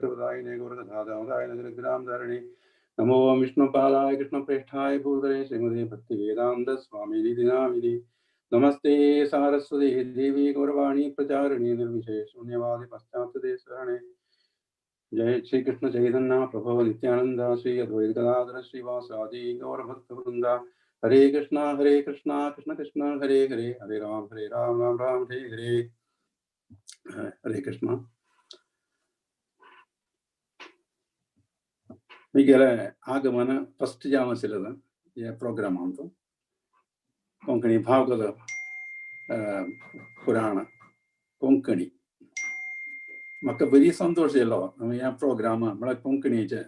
प्रदायिने गुरुदादाय नगरग्राम धारिणे नमो विष्णुपादाय कृष्णप्रेष्ठाय भूतले श्रीमते भक्तिवेदांत स्वामी नामिने नमस्ते सारस्वती देवी गौरवाणी प्रचारिणे निर्विशेष शून्यवादी पश्चात्तदे शरणे जय श्री कृष्ण चैतन्य प्रभु नित्यानंद श्री अद्वैत गदाधर श्रीवासादि गौर भक्त वृंदा हरे कृष्णा कृष्ण कृष्ण हरे हरे हरे राम राम राम हरे हरे हरे कृष्णा मीगेले आगमन फस्ट जामसिलद ये प्रोग्राम अंतो कोंकणी भागवत पुराण कोंकणी म्हाका बरी संतोष येयलो ह्या प्रोग्रामान म्हळ्यार कोंकणीचे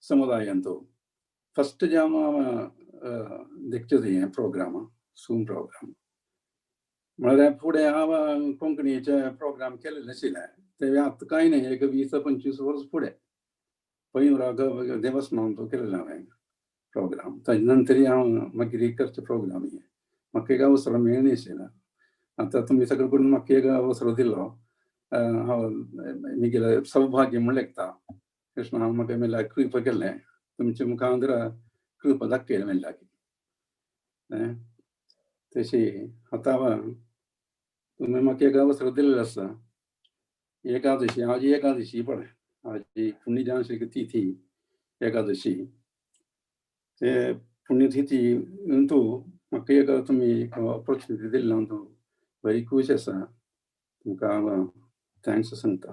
समुदायांतो फस्ट जाम देखचे हे प्रोग्राम सूम प्रोग्राम म्हळ्यार फुडें हांव कोंकणीचे प्रोग्राम केले नाशिल्ले ते आतां कांय न्ही एक 20-25 वर्स फुडें पयलीं देवस्थानान तो केलेलो हांवें प्रोग्राम ताजे नंतर हांव मागीर करचे प्रोग्राम हे म्हाका एक अवसर मेळ्ळो नाशिल्लो आतां तुमी सगळे करून म्हाका एक अवसर दिलो हांव म्हगेलें सौभाग्य म्हण लेखता कृष्ण हांव म्हाका म्हणल्यार कृपा केलें तुमचे मुखांतर कृपा दाखयली म्हणल्यार तशी आतां तुमी म्हाका एक अवसर दिल्लो आसा एकादशी आज एकादशी पळय आज पुण्यजांशी तिथी एकादशी ते पुण्यतिथी तूं म्हाका एक तुमी ऑपॉर्च्युनिटी दिल्लो तूं बरी खूश आसा तुमकां हांव थँक्स सांगता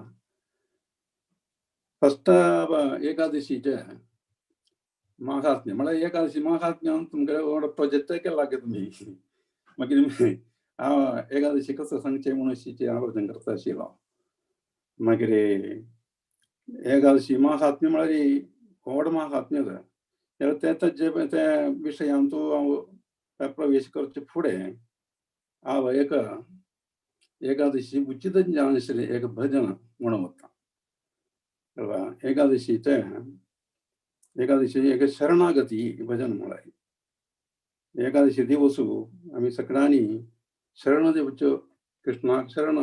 फस्ट एकादशीचे महात्म्य म्हळ्यार एकादशी महात्म्य तुमकां प्रोजेक्ट केला की तुमी मागीर हांव एकादशी कसो सांगचें म्हणून अशीची आलोचना करता आशिल्लो मागीर एकादशी महात्म्य म्हळ्यार व्हड महात्म्य जाल्यार त्या विशयान तूं हांव प्रवेश करचे फुडें हांव एक एकादशी उचित आशिल्लें एक भजन म्हणून वता एकादशीचे एक शरणागती भजन म्हळ्यार एकादशी दिवस आमी सगळ्यांनी शरण देवच्यो कृष्णाक शरण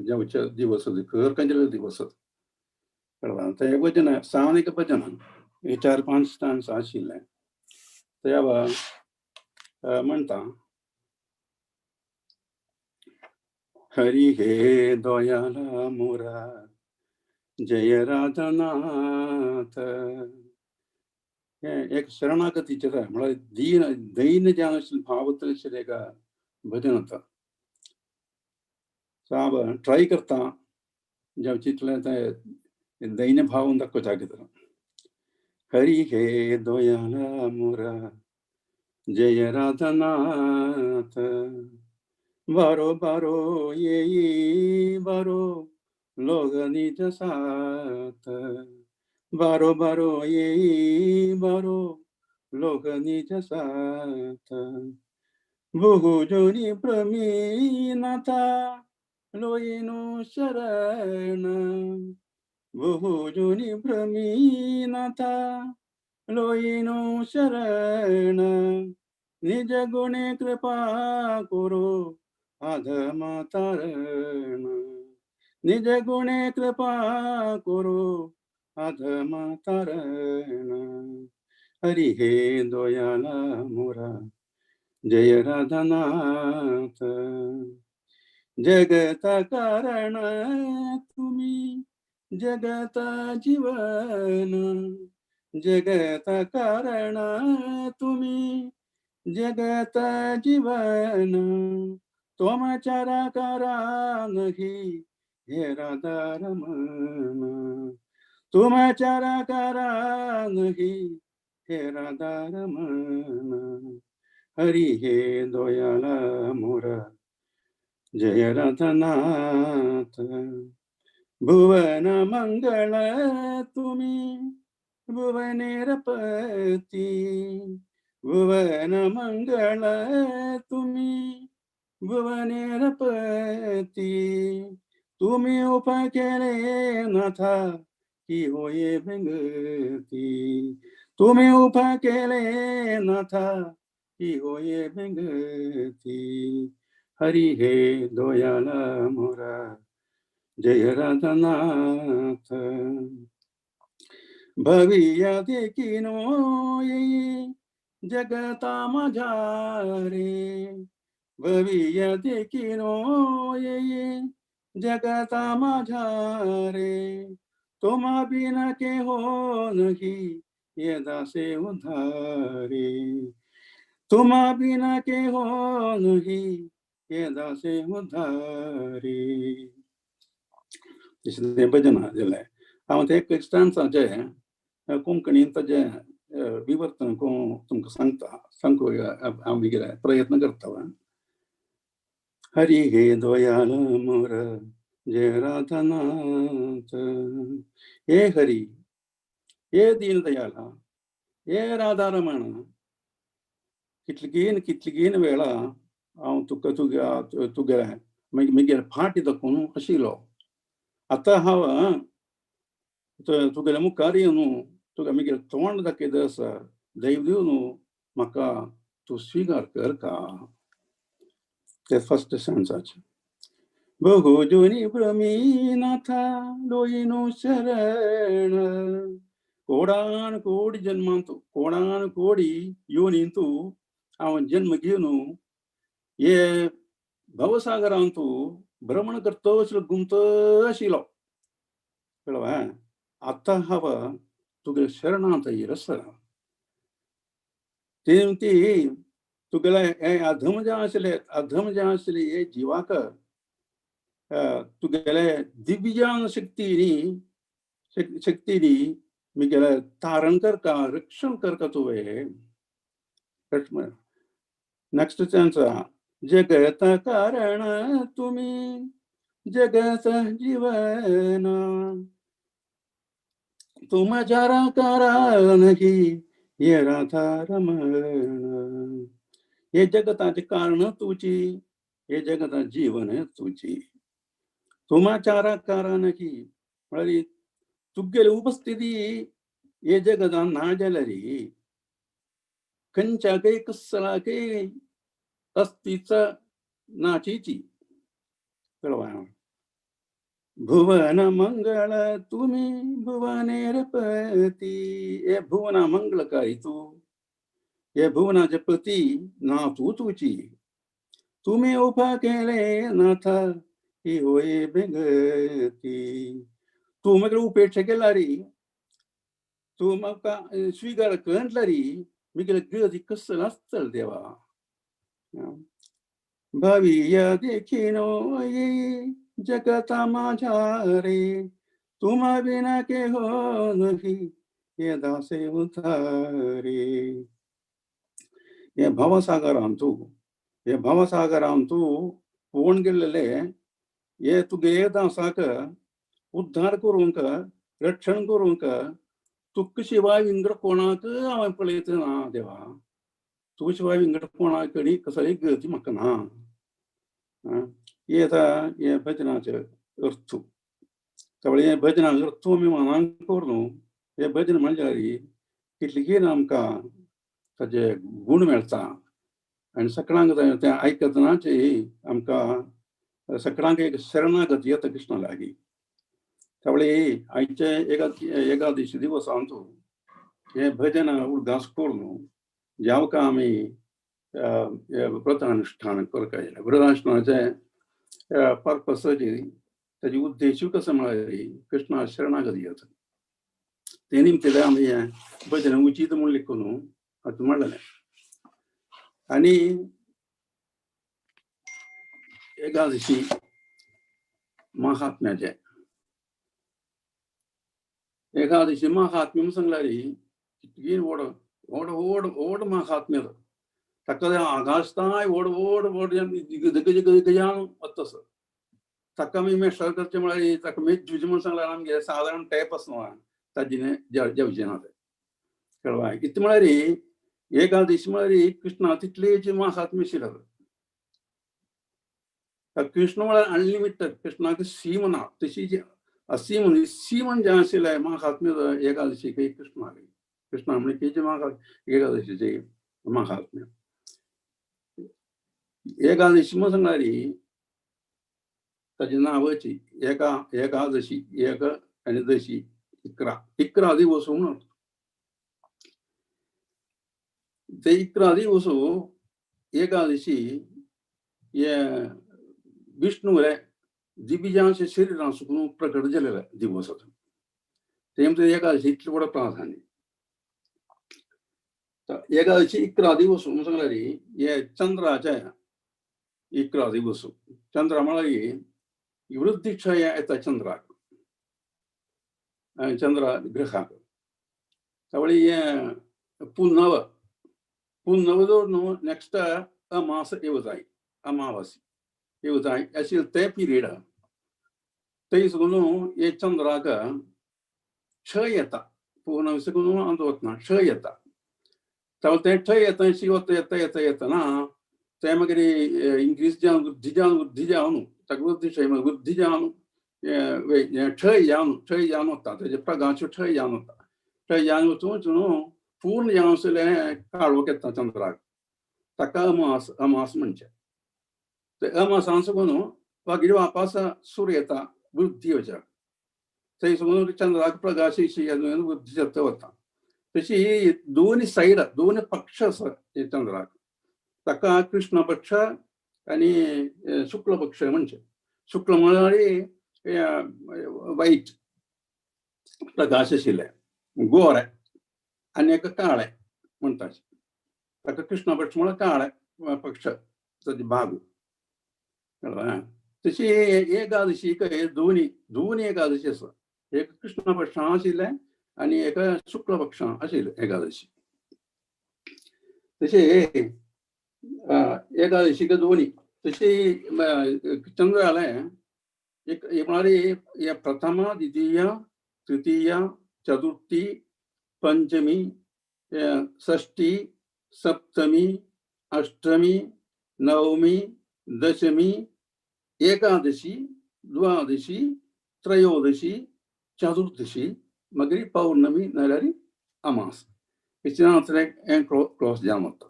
जेवचे दिवस खर कंजले दिवस कळ्ळें ते भजन सावन एक भजन 4-5 स्टान्स आशिल्ले ते हांव म्हणटा हरी हे दयाला मोरा जय राधानाथ एक शरणागतीचे म्हळ्यार दैन जे आशिल्लें भावतलें आशिल्लें एक भजन आसा सो हांव ट्राय करता जेवचितलें तें दैन भाव दाखोवच्या भितर हरी हे दयाला मोरा जय राधानाथ बारो बारो येई बारो लोग निज साथ बारो बारो येई बारो लोग निज साथ बहुजोनी प्रमीनाथा लोईनो शरण बहुजोनी प्रमीनाथा लोईनो शरण निज गुणे कृपा करो अधमा तारण निज गुणे कृपा करो अधमा तारण हरि हे दयाला मोरा जय राधानाथ जगत कारण तुम्ही जगत जीवन जगत कारण तुम्ही जगत जीवन तोमचारा करा नहीं हे राधा रमण तुमचारा करा नहीं हे राधा रमण हरि हे दयाला मोरा जय राधानाथ भुवन मंगल तुम्ही भुवनेरपती भुवन मंगल तुम्ही भुवनेरपती तुम्ही उपा केले नाथा की होये भेंगती तुम्ही उपा केले नाथा की होये भेंगती हरि हे दयाला मोरा जय राधानाथ भविया देखिनो ये जगता मझारे भविया देखिनो ये जगता मझारे तुम बिना के हो नहीं ये दासे उधारे तुम बिना के हो नहीं ये दासे उधारे इसलिए भजन झालंय हांव ते एक स्टान्सा जे कोंकणीन ताजे विवर्तन तुमकां सांगता सांगूंक आमी प्रयत्न करता हरि हे दयाल मोर जय राधानाथ हे हरि हे दीन दयाला हे राधारमण कितलीगीन वेळा हांव तुका तुगे म्हगे फाटी दाखोवन आशिल्लो आतां हांव तुगेल्या मुखार येवन तुका म्हगे तोंड दाखयता आसा दयव दिवन म्हाका तूं स्विकार कर का ते फर्स्ट सेन्साचे बहुजोनी भ्रमीनाथा लोईनो शरण कोडान कोडी जन्मांतू कोडान कोडी योनींतू हांव जन्म घेवन हे भवसागरांतू भ्रमण करतो घुमतो आशिल्लो कळ्ळें आतां हांव तुगे शरणांत येयलो आसा ती तुगेले हे अधम जे आशिल्ले हे जिवाक तुगेले दिव्यान शक्तीनी म्हगेले तारण करता रक्षण करता तुवें नेक्स्ट चान्स जगत कारण तुमी जगत जीवन तुम जरा कारण ही ये राधा रमण हे जगताचे कारण तुझी हे जगता जीवन तुझी तुमाचारा कारण की म्हळ्यार तुगेली उपस्थिती हे जगतान ना जाल्यार खंयच्याकय कसलाकय अस्तित्व नाचीची कळ्ळें भुवन मंगल तुमी भुवनेर पती हे भुवना मंगलकारी तू हे भुवनाचे पती ना तू तुझी तुम्ही उभा केले नाथा ही होय बेगती तू म्हाका उपेक्षा केला री तू म्हाका स्वीकार करतला री म्हगेले गती कसलो आसतलो देवा भविया देखिनो ये जगता माझारे तुम बिना के हो नहीं ये दासे उतारे हे भवसागरांतू पळोवन गेल्लेले हे तुगे दासाक उद्धार करूंक रक्षण करूंक तुका शिवाय विंगड कोणाक हांवें पळयत ना देवा तुका शिवाय विंगड कोणाक कसली गती म्हाका ना हे भजनाचे अर्थ त्यावेळी हे भजनाचे अर्थ आमी मनान करून हे भजन म्हणल्यार कितलीगीर आमकां ताजे गूण मेळटा आनी सगळ्यांक तें आयकतनाची आमकां सगळ्यांक एक शरणागती येता कृष्णा लागीं त्यावेळी आयचे एकादशी दिवसांतू हे भजन उद्घास करून जेवका आमी व्रतानुष्ठान करता येयला व्रतानुष्ठानाचे पर्पस ताजे उद्देश कसो म्हळ्यार कृष्णा शरणागती येता ते निमतें आमी हें भजन उचीत म्हूण लिखून आतां म्हणलें आनी एकादशी महात्म्याचे एकादशी महात्म्य म्हूण सांगल्यार कितलीं व्हड महात्म्य ताका आगासताय व्हड गजान वता ताका आमी मेस्टर करचें म्हळ्यार ताका मेज झुज म्हूण सांगल्यार आमगे सादारण टॅप आसना ताजें जेवचें ना तें कळ्ळें कितें म्हळ्यार एकादशी म्हळ्यार कृष्णा तितलेची महात्म्य आशिल्लो कृष्ण म्हळ्यार अनलिमिटेड कृष्णाक सीम ना तशी असीम सीमन जें आशिल्लें महात्म्य एकादशीक कृष्णा म्हणजे तेजे एकादशीचे महात्म्य एकादशी म्हूण सांगल्यार ताची नांवाची एकादशी एक आनी दशी इकरा दिवस म्हणून ते 11 दिवस एकादशी हे विष्णूरे दिव्यांश शरीरान सुकून प्रकट झालेला दिवस होता ते एकादशी इतलें व्हड प्राधान्य एकादशी 11 दिवस म्हणून सांगल्यार हे चंद्राचे 11 दिवस चंद्र म्हळ्यार वृद्धीक्षय येता चंद्राक चंद्र ग्रहाक त्यावेळी हे पुनव न्हू नेक्स्ट अमास येवजाय अमावासी येवजाय आशिल्ले ते पिरियड थंय साकून हे चंद्राक क्षय येता पूर्ण साकून अंत वतना क्षय येता ते क्षय येतना ते मागीर इन्क्रीज जावन वृद्धी जावन ताका वृद्धी जावन क्षय जावन वता तेजे प्रगाश क्षय जावन वचून पूर्ण जावन काळोख येता चंद्राक ताका अमास म्हणचे ते अमासान साकून मागीर वापस सूर्य येता वृद्धी वच्याक थंय साकून चंद्राक प्रगाश वृद्धी जाता वता तशी दोन सायड दोन पक्ष आसा चंद्राक ताका कृष्ण पक्ष आनी शुक्ल पक्ष म्हणचे शुक्ल म्हळ्यार वायट प्रकाश आशिल्ले गोरे आनी एक काळे म्हणटा ताका कृष्ण पक्ष म्हळ्यार काळे पक्ष ताचे भाग तशी एकादशीक दोन एकादशी आसा एक कृष्ण पक्षां आशिल्ले आनी एक शुक्ल पक्षां आशिल्ले एकादशी तशे एकादशीक दोनी तशी चंद्र जालें एक म्हळ्यार प्रथमा द्वितीय तृतीय चतुर्थी पंचमी षष्ठी सप्तमी अष्टमी नवमी दशमी एकादशी द्वादशी त्रयोदशी चतुर्दशी मागीर पौर्णमी नाल्यार अमास हें क्लोज जावन वता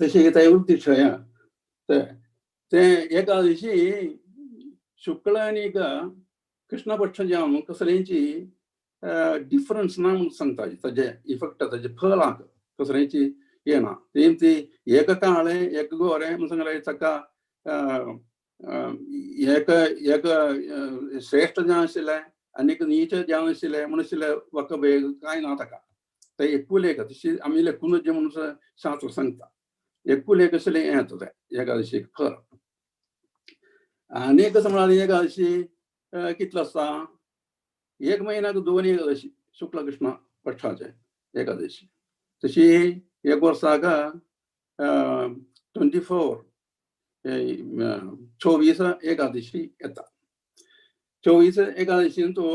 तशें ते वृत्तीक्षय ते एकादशी शुक्ल आनी कृष्ण पक्ष जावन कसलेंची डिफरन्स ना म्हणून सांगता ताजे इफेक्ट ताजे फळाक कसलेंची हे ना ती एक काळे एक गोरे म्हणून सांगल्यार ताका एक श्रेष्ठ जावन आशिल्ले आनीक नीच जावन आशिल्ले म्हणून आशिल्ले वखभेद कांय ना ताका ते एकुलेक तशी आमी लेखूनच जे म्हणून शास्त्र सांगता एकुलेक असलें हें येता तें एकादशीक फळ आनी कसं म्हळ्यार एकादशी कितलो आसता एक म्हयन्याक दोन एकादशी शुक्ल कृष्ण पक्षाचे एकादशी तशी एक वर्साक 24 एकादशी येता 24 एकादशीन तो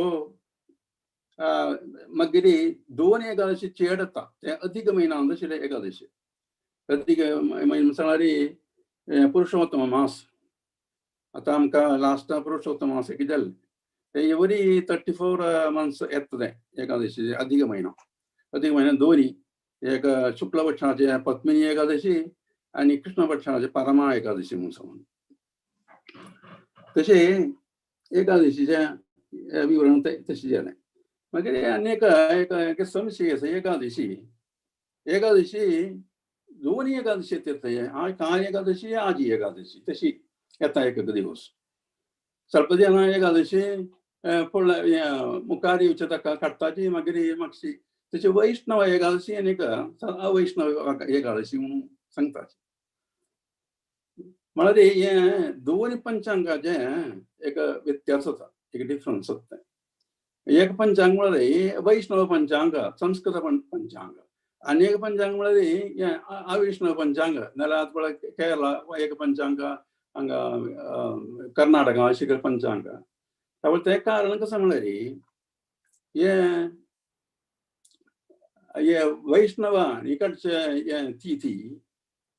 मागीर दोन एकादशी चेड येता ते अधिक महिना आशिल्ले एकादशी अधिक म्हयनो म्हळ्यार पुरुषोत्तम मास आतां आमकां लास्ट पुरुषोत्तम मास कितें जालें ते एवरी 34 मंथ्स येता ते एकादशी अधिक महिना दोनी एक शुक्ल पक्षाचे पद्मिनी एकादशी आनी कृष्ण पक्षाचे परमा एकादशी म्हणून सांगून तशे एकादशीचे विवरण तशें जालें मागीर आनी एक संशय आसा एकादशी दोनी एकादशी येता काळ एकादशी आजी एकादशी तशी येता एक दिवस सर्पदेना एकादशी मुखार येवचे ताका काडटाची मागीर मातशी तशी वैष्णव एकादशी आनी अवैष्णव एकादशी म्हणून सांगता म्हळ्यार हे दोन पंचांगाचे एक व्यत्यास आसा एक डिफरन्स आसा एक पंचांग म्हळ्यार वैष्णव पंचांग संस्कृत पंचांग आनी एक पंचांग म्हळ्यार अवैष्णव पंचांग नाल्यार केरळा एक पंचांग हांगा कर्नाटका अशें पंचांग त्यामुळे ते कारण कसं म्हळ्यार हे वैष्णवान इकडचे तिथी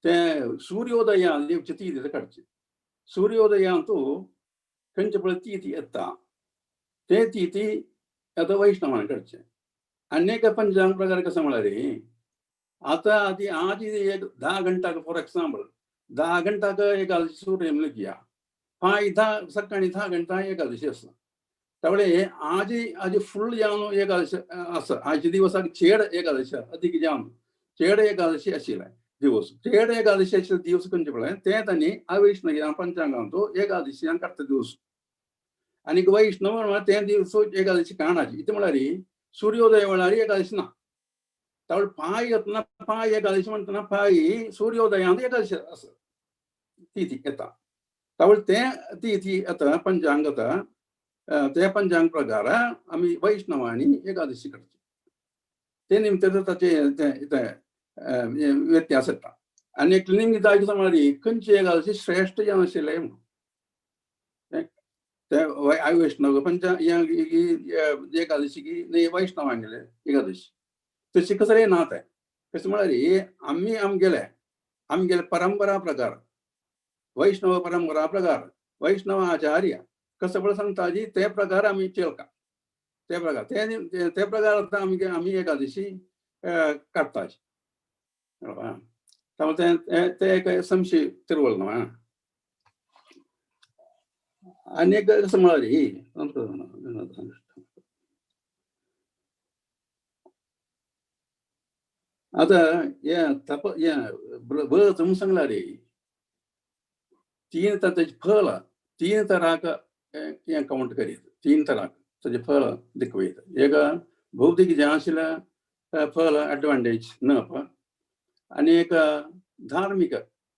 ते सूर्योदयान येवचे तिथी ते काडचे सूर्योदयान तूं खंयचे पळय तिथी येता ते तिथी आतां वैष्णवान काडचे अनेक पंचांग प्रकार कसं म्हळ्यार आतां आज एक 10 घंटा फॉर एक्झाम्पल 10 घंटा का एकादशी सूर्य किया 5 सकाळी 10 घंटा एकादशी असं त्यामुळे आज फुल जाम एकादशी असं आजचे दिवस चेड एकादशी अधिक जाम चेड एकादशी आशिल्ले दिवस चेड एकादशी आशिल्ले दिवस खंयचे पळय ते तांणी अवैष्णव पंचांगान तो एकादशी करता दिवस आणि वैष्णव म्हणल्यार ते दिवस एकादशी काणाची इथे म्हळ्यार सूर्योदय वेळार एकादशी ना त्यामुळे पाय येतना पाय एकादशी म्हणतना पाय सूर्योदयांत एकादशी असं तिथी येता त्यामुळे ते तिथी येता पंचांग येता त्या पंचांग प्रकार आम्ही वैष्णवांनी एकादशी करतो ते निमित्त ताचे व्यत्यास येता आनी एक निमित्त म्हळ्यार खंयची एकादशी श्रेष्ठ जावन आशिल्ले ते वैष्णव पंचा एकादशी की वैष्णवांगेले एकादशी तशी कसं नात आहे कसं म्हळ्यार आमगेले परंपरा प्रकार वैष्णव परंपरा प्रकार वैष्णव आचार्य कसं पळय सांगता जी ते प्रकार आम्ही चेलका ते प्रकार ते प्रकार आम्ही एकादशी करता त्यामुळे ते एक संशय तिरवळ ना अनेक कसं म्हळ्यार आता या तप या व्रत म्हणून सांगल्यार 3 तरांचे फळ 3 तरांक काउंट करीत 3 तरांक ताचे फळ दाखयत एक भौतिक जें आशिल्लें फळ एडवांटेज न आनी एक धार्मीक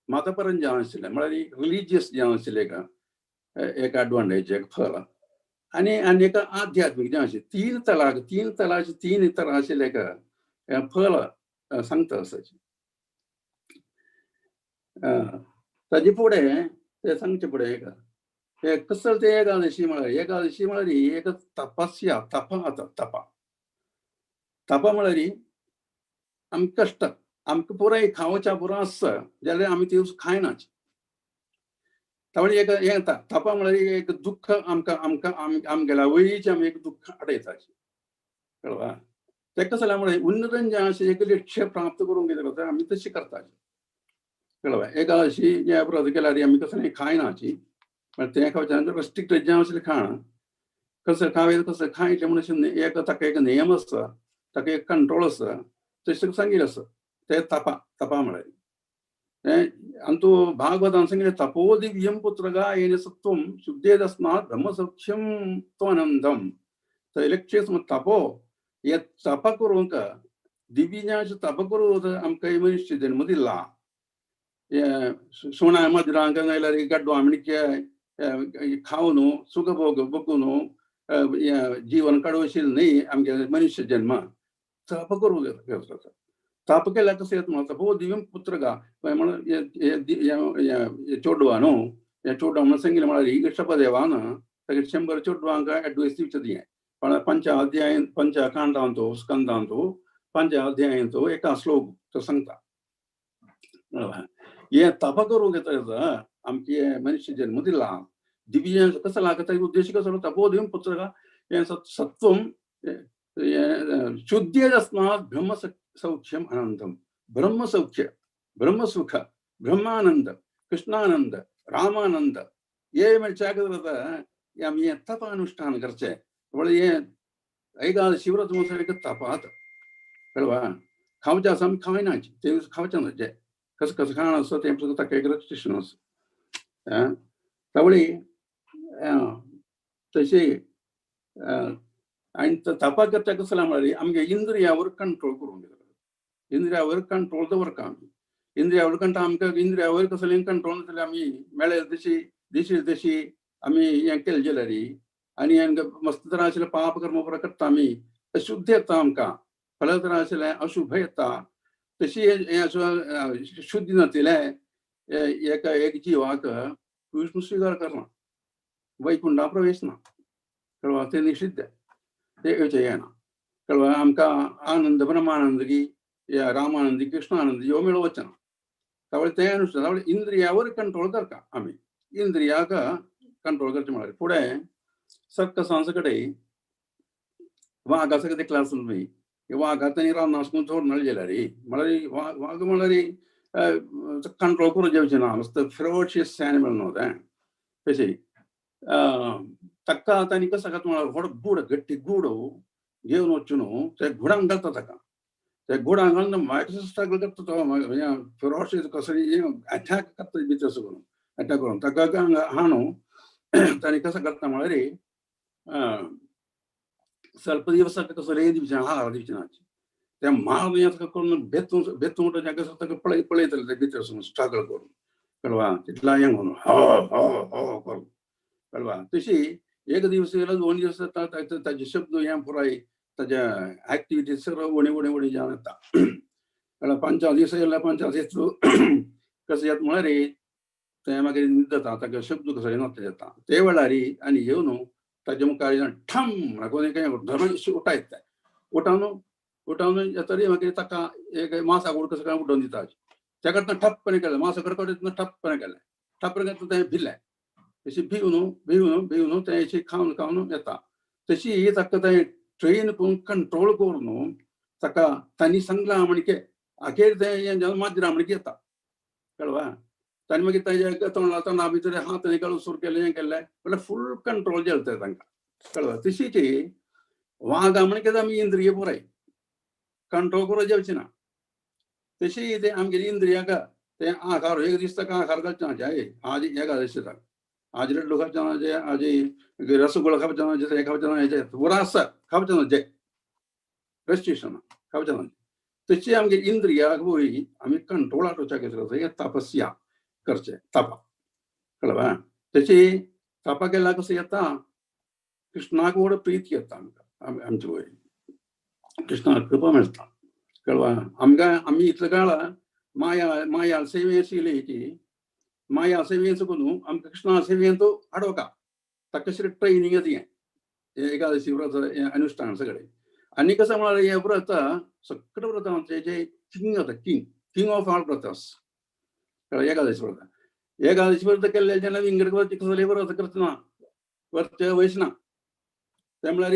मतपरन जें आशिल्लें म्हळ्यार रिलिजियस जें आशिल्लें एक एडवांटेज एक फळ आनी एक आध्यात्मीक जें आशिल्लें 3 तरांचे 3 तरां आशिल्ले फळ सांगता असायचे ताजे फुडें ते सांगचे फुडें कसं ते एकादशी म्हळ्यार एक तपस्या तप म्हळ्यार आमकां कश्ट आमकां पुराय खावच्या पुरो आसता जाल्यार आमी ती खायनाच त्यामुळे एक येता तप म्हळ्यार एक दुख्ख आमगेल्या वयीचें आमी एक दुख्ख आडयता कळ्ळें ते कसं जाल्यार म्हळ्यार उन्नतन जें अशें एक लक्ष्य प्राप्त करूंक कितें करता आमी तशें करता कळ्ळें एकादशी जें व्रत केल्यार आमी कसं खायनाची ते खावच्यान रेस्ट्रिक्टेड जें आशिल्लें खाण कसं खावें कसं खायचें म्हणून एक ताका एक नेम आसता ताका एक कंट्रोल आसता तशें सांगिल्लें आसता ते तपा म्हळ्यार आनी तूं भागवतान सांगिल्लें तपो दिव्यं पुत्रगा येन सत्वं शुद्धेदस्मात् ब्रह्मसौख्यं त्वनंदम तैलक्ष्य तपो हे तप करूंक दिव्याचें तप करून आमकां मनुश्य जन्म दिला सुणा मजरांक नाल्यार गड्डो म्हणचे खावन सुख भोग बगून जीवन काडवशील न्ही आमगे मनुष्य जन्म तप करूंक घेवता तप केल्यार कसं येता म्हणून तपो दिव्यं पुत्रगा म्हणून चोडवा न्हू हे चोडवा म्हणून सांगिल्लें म्हळ्यार इश्टपदेवान ताका 100 चोडवांक एडवायस दिवचें दिलें पण पंचकांडांतो स्कंदांतो 5 अध्यायांतो एका श्लोक तो सांगता हे तप करूंक येता आमचे मनुष्य जन्म दिला दिव्य कसं लागता उद्देश कसो तपो दिव्यं पुत्रगा हे सत्वं शुद्धेदस्मात् ब्रह्मसौख्यम् आनंदम ब्रह्मसौख्य ब्रह्मसुख ब्रह्मानंद कृष्णानंद रामानंद हे म्हणचे आमी तप अनुष्ठान करचें एकादशी व्रत म्हणून एक तपात कळ्ळें खावचें आसा आमी खायनाची ते खावचें ना जें कसं खाण आसता तें ताका एक रेस्ट्रिक्शन आसता त्यामुळे तशें आनी तपाक करता कसं म्हळ्यार आमगे इंद्रियावर कंट्रोल करूंक जाय इंद्रियावर कंट्रोल दवरता आमी इंद्रियावर आमकां इंद्रियावर कसलें कंट्रोल जाल्यार आमी मेळ्ळे तशी आमी हें केलें जाल्यार आनी मस्त तरां आशिल्लें पाप कर्म करता आमी शुद्ध येता आमकां फळ तरां आशिल्लें अशुभ येता तशी शुद्ध नातिलें एक जिवाक विष्णू स्विकार करना वैकुंठा प्रवेश ना कळ्ळें ते निषिद्ध ते येवचें येना कळ्ळें आमकां आनंद ब्रह्मानंद की रामानंद कृष्णानंद ह्यो मेळोवचें ना त्यामुळे ते अनुष्ठान त्यामुळे इंद्रियावर कंट्रोल करता आमी इंद्रियाक कंट्रोल करचें म्हळ्यार फुडें सर्कसांच कडेन वाघाचो कितें क्लास तुमी वाघा तांणी रानां वचून सोडना जाल्यार म्हळ्यार वाघ म्हळ्यार कंट्रोल करू जेवचे ना नुसतं फिरोशियस एनिमल नव्हतं तशी तक्का तांणी कसं का तुम्हाला व्हड गूड गट्टी गूड घेवन वचून ते घोडांक घालता ताका ते घोडांक घालून मायक्रो स्ट्रगल करता तो फिरोशियस कसरी अटॅक करता भितर असं करून अटॅक करून ताका हाणू तांणी कसं करता म्हळ्यार ಸ್ವಲ್ಪ ದಿವಸಕ್ಕೆ कसं ರೇಂಜ್ ಆಹಾರ ದಿವಸ त्या महाविद्यालयात करून बेतून कसं पळयतले भितर स्ट्रगल करून कळवा तितला हें म्हणून हो करून कळवा तशी एक दिवस येयलो 2 दिवस ताजे शब्द हें पुराय ताज्या ऍक्टिव्हिटीज सगळं उणे जावन येता कळ्ळें 5 दीस येयला 5 दीस कसं येता म्हळ्यार ते मागीर न्हिदता ताका शब्द कसो येता येता ते वेळार आनी येवन ताजे मुखार ठम कोणी काय धरून उठायत उठावन येतरी मागीर ताका एक मासाक कसो काय उडोवन दिता तेका ठप्पणे केलें मासा कडकडीत ठप्पणे केलें तें भिलें तशी भिवन तें अशी खावन येता तशी ताका तें ट्रेन करून कंट्रोल करून ताका तांणी सांगलां म्हणजे आखेर तें माजरां म्हणजे येता कळवा तांणी मागीर ताजे तोंडा भितर हात घालून सुरू केलें हें केलें म्हळ्यार फूल कंट्रोल जेवता तांकां कळवा तशीच वाघा म्हणजे कितें आमी इंद्रिय पुराय कंट्रोल करून जेवची ना तशी ते आमगेली इंद्रियाक ते आकार एक दीस ताका आकार घालचे आज हें घालचें आज लड्डू खावचे आज रसगुल्ला खावचे हे खावचे हेजे उरास खावचे ना जे रेस्ट्रिक्शन खावचे ना तशी आमगे इंद्रियाक वय आमी कंट्रोल हाडूच्या कितें तपस्या करचे तप कळवा तशी तप केल्यार कसं येता कृष्णाक व्हड प्रीत येता आमकां आमचे वय कृष्णाक कृपा मेळटा कळवा आमी इतले काळ माया सेवे आशिल्ली की माया सेवेचो करून आमकां कृष्णा सेवेंत हाडोका ताका कशें ट्रेनिंग हें एकादशी व्रत अनुश्ठान सगळें आनी कसं म्हळ्यार हें व्रत सगळें व्रतांचे जे किंग जाता किंग ऑफ ऑल व्रतस एकादशी व्रत केल्ले जेन्ना विंगड कसले व्रत करतना व्रत वयचना ते म्हळ्यार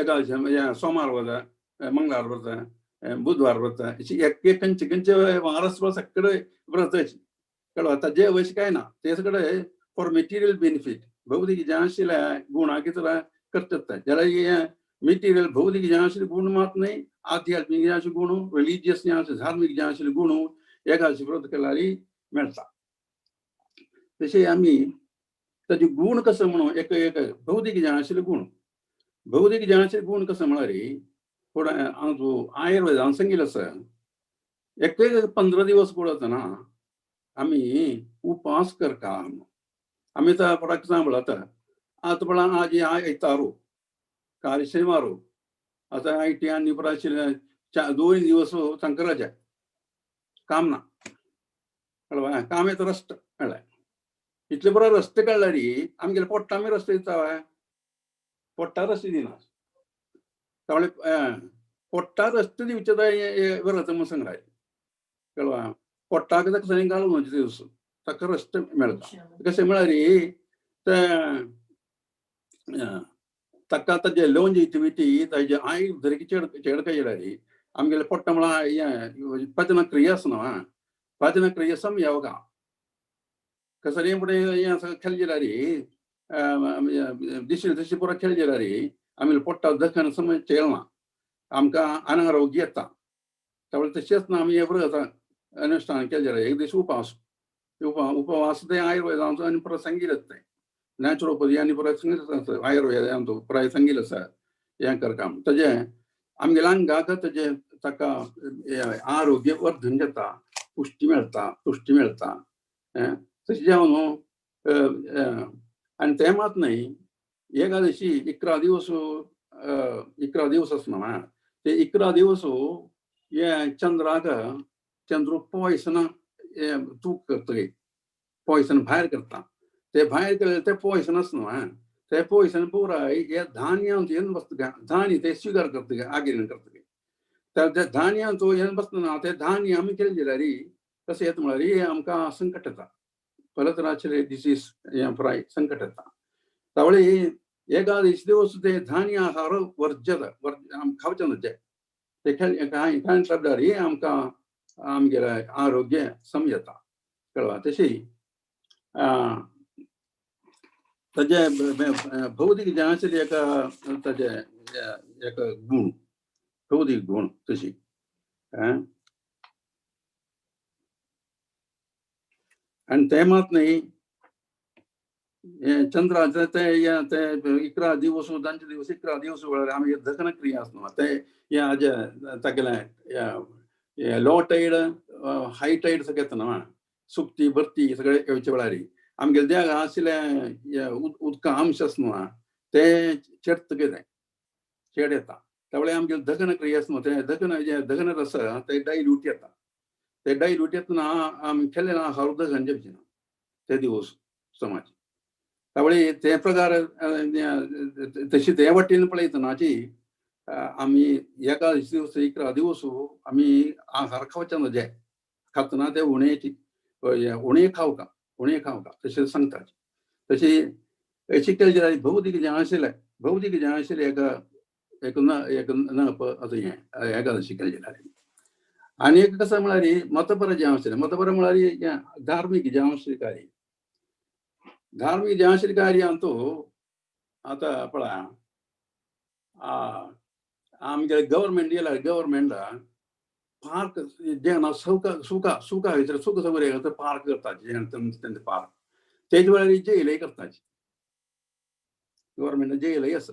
एकादशी म्हणजे सोमार व्रत मंगळार व्रत बुधवार व्रत खंयचे वारस सगळे व्रत कळवा ताजे वयस काय ना ते सगळे फॉर मेटेरियल बेनिफीट भौतिक ज्ञान आशिल्ल्या गुणा कितें करतात जाल्यार मेटेरियल भौतिक ज्ञान आशिल्ले गुण मात न्हय आध्यात्मीक ज्ञान आशिल्ले गुण रिलिजियस ज्ञान धार्मीक ज्ञान आशिल्ले गुण एकादशी व्रत केल्यार मेळटा तशें आमी ताजे गुण कसो म्हणून एक भौतिक ज्ञान आशिल्ले गुण कसो म्हळ्यार थोडे आयुर्वेदान सांगिल्लें आसा एक 15 दिवस पळयतना आमी उपास करता आमी फॉर एग्जाम्पल आतां आज आयतारू काल शेनवारू आतां आयटी आनी आशिल्ले 2 दिवस संक्रांत काम ना कळवा काम येता रस्त कळ्ळें इतले बरो रस्ते काडल्यार आमगेले पोट्टा आमी रस्ते दिता पोट्टा रस्ते दिना त्यामुळे पोट्टा रस्ते दिवचे व्रत म्हणून सांगलाय कळवा पोट्टाक ताका घालून वचचे दिवस ताका रस्ते मेळटा कशें म्हळ्यार ताका ताजे लॉन्जिटिविटी ताजे आय जरी चेड केल्यार आमगेले पोट्टा म्हळ्यार पचन क्रिया आसा न्हू पचन क्रिया समयावगा कसरी फुडें हें केलें जाल्यार दिशी पुरो केलें जाल्यार आमी पोट्टा दखन समज चेलना आमकां अनारोग्य येता त्यामुळे तशेंच ना आमी हें व्रत अनुश्ठान केलें जाल्यार एक दीस उपवास ते आयुर्वेदांचो आनी परत सांगिल्लें तें नॅचुरोपॅथी आनी परत सांगिल्लें आयुर्वेदांचो प्राय सांगिल्लें आसा हें करता ताजें आमगेल्या अंगाक ताजें ताका आरोग्य वर्धन जाता पुष्टी मेळटा तशें जेवण आनी तें मात न्हय एकादशी 11 दिवस आसना ते 11 दिवस हे चंद्र पॉयसन तूक करतले पॉयसन भायर करता ते भायर केलें ते पॉयसन आसना ते पॉयसन पुराय हे धान्यांत येवन बसता धान्य ते स्विकार करता आगिरण करता त्या धान्यांत येवन बसतना ते धान्य आमी केलें जाल्यार कशें येता म्हळ्यार हें आमकां संकट येता फलतराचे डिसीज हें पुराय संकट येता त्यामुळे एकादशी दिवस ते धान्य आहार वर्ज्य खावचे न्हू ते खायन लागल्यार आमकां आमगेले आरोग्य समजता कळवा तशी ताजे भौतिक जिणांचेर एक ताजे एक गुण भौतिक गुण तशी आणि ते मात नाही चंद्राचे ते 11 दिवस 10 दिवस 11 दिवस वेळार आमी दखन क्रिया आसना ते या जे तागेले या लो टायड हाय टायड सगळे येतना सुक्ती भरती सगळे येवचे वेळारी आमगेले देग आशिल्ले उदका अंश आसना ते चेडतगेले चेड येता त्यावेळे आमगेले दखन क्रिया आसना ते दखन रस ते डायल्यूट येता ते डायल्यूट येतना आमी केल्ले आहार दखन जेवचे ना ते दिवस समाज त्यावेळी ते प्रकार तशी ते वाटेन पळयतनाची आमी एका दिवस 11 दिवस आमी आहार खावचे ना जे खातना ते उणे खावका तशें सांगता तशी अशी केली जाल्यार भौतिक जें आशिल्लें एक नप असो हें एकादशी केली जाल्यार आनी एक कसं म्हळ्यार मतपर जें आशिल्लें मतपर म्हळ्यार धार्मीक जें आशिल्लें कार्य धार्मीक जें आशिल्लें कार्यांतू आतां पळय आमगे गव्हर्मेंट येयल्यार गव्हर्मेंटान पार्क जें सुका सवरे पार्क करता पार्क तेजे वेळार जेयलय करताची गव्हर्मेंटान जेयलय आसा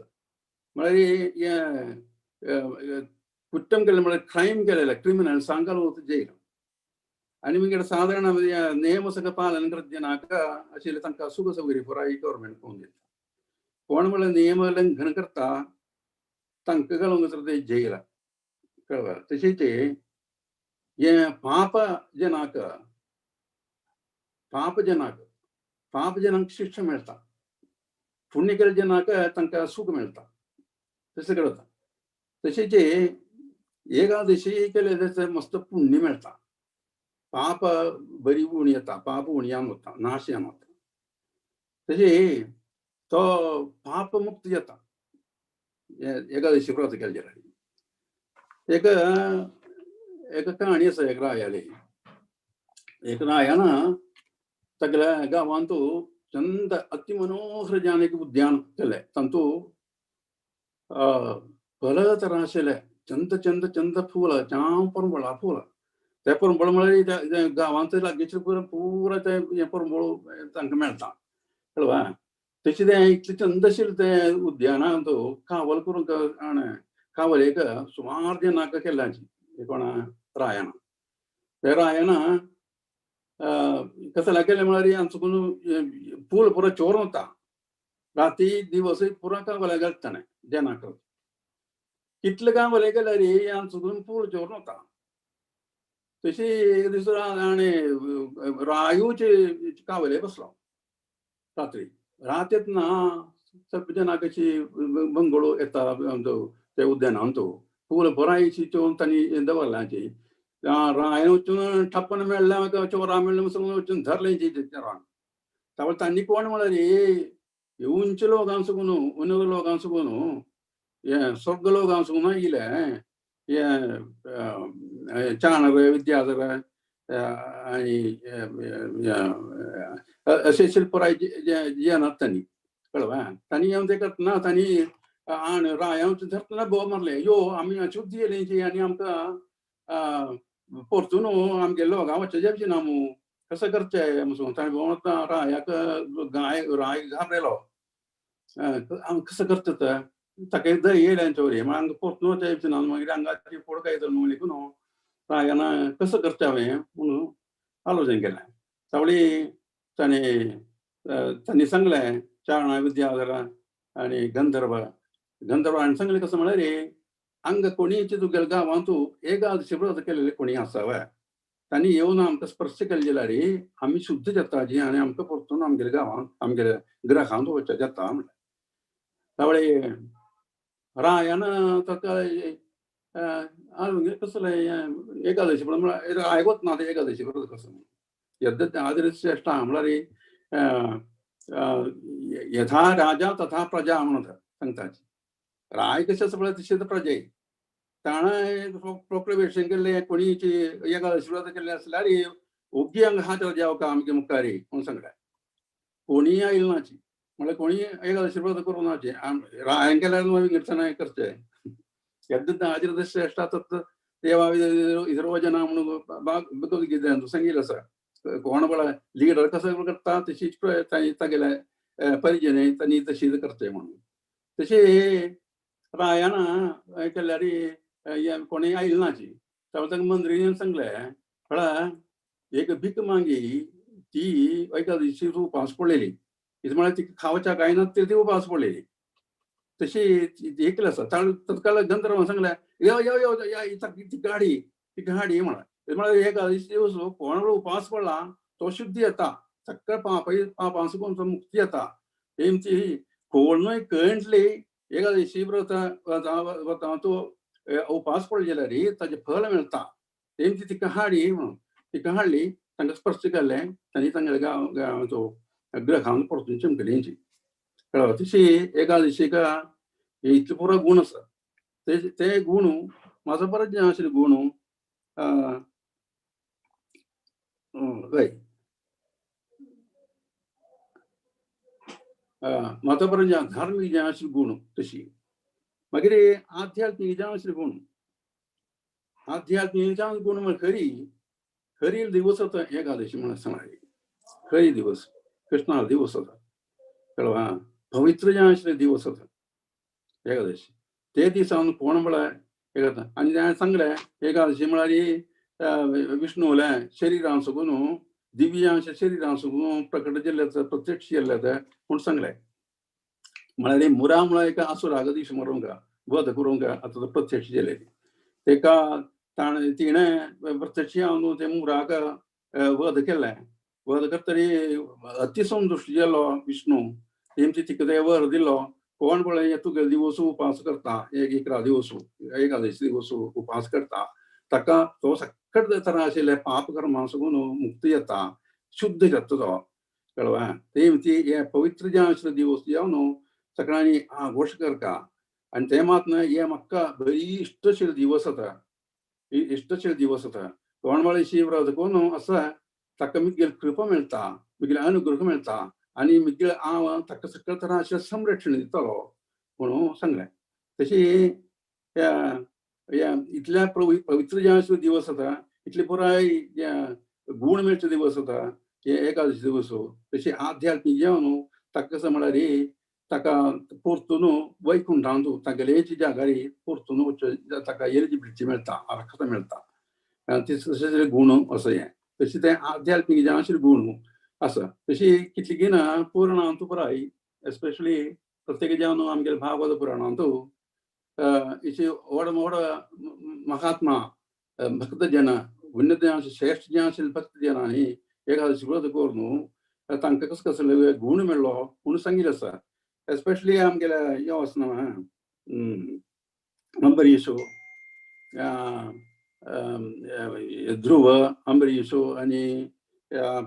म्हळ्यार कुट्टम केलें म्हळ्यार क्रायम केलेले क्रिमिनल सांगल जेल आनी मागीर सादारण नेम सगळें पालन करचे नाका आशिल्लें तांकां सुख सवरी पुराय गव्हर्मेंट पळोवन दिता कोण म्हळ्यार नियम उल्लंघन करता तांकां घालूंक ते जेला कळ्ळें तशेंच हें पाप जनाक शिक्षा मेळटा पुण्य केले जनाक तांकां सूख मेळटा तशें करता तशेंच एकादशी केले जाल्यार मस्त पुण्य मेळटा पाप बरी उणी येता पाप उणयान वता नाशयान वता तशें तो पाप मुक्त जाता एकादशी व्रत केले जाल्यार एक कहाणी आसा एक रायान सगळ्या गांवांत चंद अति मनोहर जान एक उद्यान केलें तातूंत भले तरा आशिल्ले चंद चंद चंद फूल जाम परंबळा फूल ते परंबळ म्हळ्यार गांवांत लागींचे पुरो ते परंबळ तांकां मेळटा कळ्ळें तशें तें इतलें चंद आशिल्लें तें उद्यानांत कावल करून कावलेक सुमार जनाक केल्ल्याची कोणा रायान ते रायान कसं केलें म्हळ्यार आमचो फूल पुरो चोर वता राती दिवस पुरो कावले घालताले जनाक कितले कावले केल्यार आमचो फूल चोर वता तशी एक दीस आनी रायूचे कावले बसलो रात्री रात येतना सगळे जनाक अशी बंगळो येता ते उद्यानांत फूल बरायशी चोवन तांणी दवरल्याची रायन वचून ठप्पन मेळ्ळें चोरा मेळ्ळें वचून धरलें चोरांक त्यावेळेस तांणी कोण म्हळ्यार उंच लोकांक साकून उन्न लोकांक साकून हे स्वर्ग लोकांक साकून आयिल्ले चाणक विद्याधर आनी अशे शिल्पराय जे येनात तांणी कळ्ळें तांणी येवन ते करतना तांणी राया धरतना बोव मारले यो आमी शुद्ध येयलेंची आनी आमकां परतून आमगे लोकां वच्चे जेवचे ना मू कसं करचें म्हणून ताणें रायाक राय घाबरयलो आमी कसं करचें ताका एकदां येयलें चोरी म्हळ्यार आमकां परतून वच्चे जेवचे ना मागीर आंगाची पोड काय म्हणून न्हू रायान कसं करचें हांवें म्हणून आलोचन केलें त्यावेळी तांणी सांगलें चाणा विद्याधर आनी गंधर्वान सांगलें कसं म्हळ्यार हांगा कोणीचे तुगेल्या गांवांत एकादशी व्रत केलेले कोणी आसा वय तांणी येवन आमकां स्पर्श केले जाल्यार आमी शुद्ध जाताची आनी आमकां परतून आमगेल्या गांवांत आमगेल्या ग्रहांत वचचें जाता म्हणलें त्यावेळी रायान ताका कसलें एकादशी म्हळ्यार आयकत ना ते एकादशी व्रत कसो यद्यत आदरश्रेष्ठा म्हळ्यार यथा राजा तथा प्रजा म्हणून सांगताची राय कशें आसा पळय तशें प्रजा ताणा प्रोक्लेमेशन केले कोणीची एकादशी व्रत केले असल्यार ओग्गी हांगा हात जेवका आमगे मुखारी म्हूण सांगलें कोणी आयिल्ल नाची म्हळ्यार कोणी एकादशी व्रत करूं नाचे हांवें केल्यार विंगडचणां करचें यद् आचरति श्रेष्ठा तत् देवा विधिर्वजना म्हणून भगवद्गीतेंत सांगिल्लें आसा कोण म्हळ्यार लिडर कसो करता तशीच तागेल्या परिजने तांणी तशीच करचें म्हणून तशें रायाना केल्यार कोणी आयिल्ल नाची ताका मंत्रीन सांगलें म्हळ्यार एक भीक मागी ती एकादशी उपास पडलेली म्हळ्यार ती खावच्या कांय ना ती उपास पडलेली तशी एकली आसा तत्काळ गंधर्वान सांगलें यो यो यो ती गाडी म्हळ्यार एकादशी दिवस कोण उपास पडला तो शुद्धी येता सक्कळ पापांसून मुक्ती येता तेमची कोणूय कळटली एकादशी व्रत तूं उपास पडले जाल्यार ताचें फळ मेळटा तेमची तिका हाडी म्हणून तिका हाडली तांकां स्पर्श केलें तांणी तांगेल्या तो ग्रहांत परतून चिमकलींची कळ्ळो तशी एकादशीक इतले पुरो गूण आसा ते गूण म्हाजो परत जे आशिल्ले गूण हय म्हाजो परत जे धार्मीक जे आशिल्ले गूण तशी मागीर आध्यात्मीक जे आशिल्ले गूण आध्यात्मीक गूण म्हळ्यार खरी दिवस आसा एकादशी म्हणून सांगली खरी दिवस कृष्णा दिवस आसा कळ्ळो पवित्र जे आशिल्ले दिवस आसा एकादशी ते दिसान कोण म्हळ्यार आनी हांवें सांगलें एकादशी म्हळ्यार विष्णुलें शरिरान सुकून दिव्यांश शरिरान सुकून प्रकट केल्ले प्रत्यक्ष केल्ले म्हूण सांगलें म्हळ्यार मुरा म्हळ्यार एका असुराक दीश मारूंक वध करूंक आतां प्रत्यक्ष केलेली तेका तिणें प्रत्यक्ष हांव ते मुराक वध केलें वध करतरी अतिसंतुश्ट जालो विष्णू तेमची तिका ते वर दिलो कोण पळय तुगे दिवस उपास करता 11 दिवस एकादशी दिवस उपास करता ताका तो सक्कट तरा आशिल्ले पाप कर्मांसून मुक्ती येता शुद्ध जाता तो कळ्ळो तेमची हे पवित्र जे आशिल्ले दिवस जावन सगळ्यांनी आघोश करता आनी ते मात हे म्हाका बरी इश्टशीर दिवस आसा इश्टशीर दिवस आसा कोण म्हळ्यार शिव्रत कोण आसा ताका मुखेल कृपा मेळटा मुखेल अनुग्रह मेळटा आनी मुखेल हांव ताका सकयल तरा अशें संरक्षण दितलो म्हणून सांगलें तशी इतल्या पवित्र जे आशिल्ले दिवस आसा इतले पुराय जे गूण मेळचे दिवस आसा हे एकादशी दिवस तशी आध्यात्मीक जेवण ताका कसं म्हळ्यार ताका परतून वैकुंठांत तागेलेची जागारी परतून ताका एलिजिबिलिटी मेळटा अर्हता मेळटा तशें गूण असो हे तशें ते आध्यात्मीक जे आशिल्ले गूण आसा तशी कितली गिना पुराणांत पुराय एस्पेशली प्रत्येक जेवण आमगे भागवत पुराणांत इचे व्हड व्हड महात्मा भक्त जना उन्नत श्रेष्ठ जे आशिल्ले भक्त जनांनी एकादशी व्रत करून तांकां कसो कसले गूण मेळ्ळो म्हणून सांगिल्लें आसा एस्पेशली आमगेल्या हे वचना अंबरीशो ध्रुव अंबरीशो आनी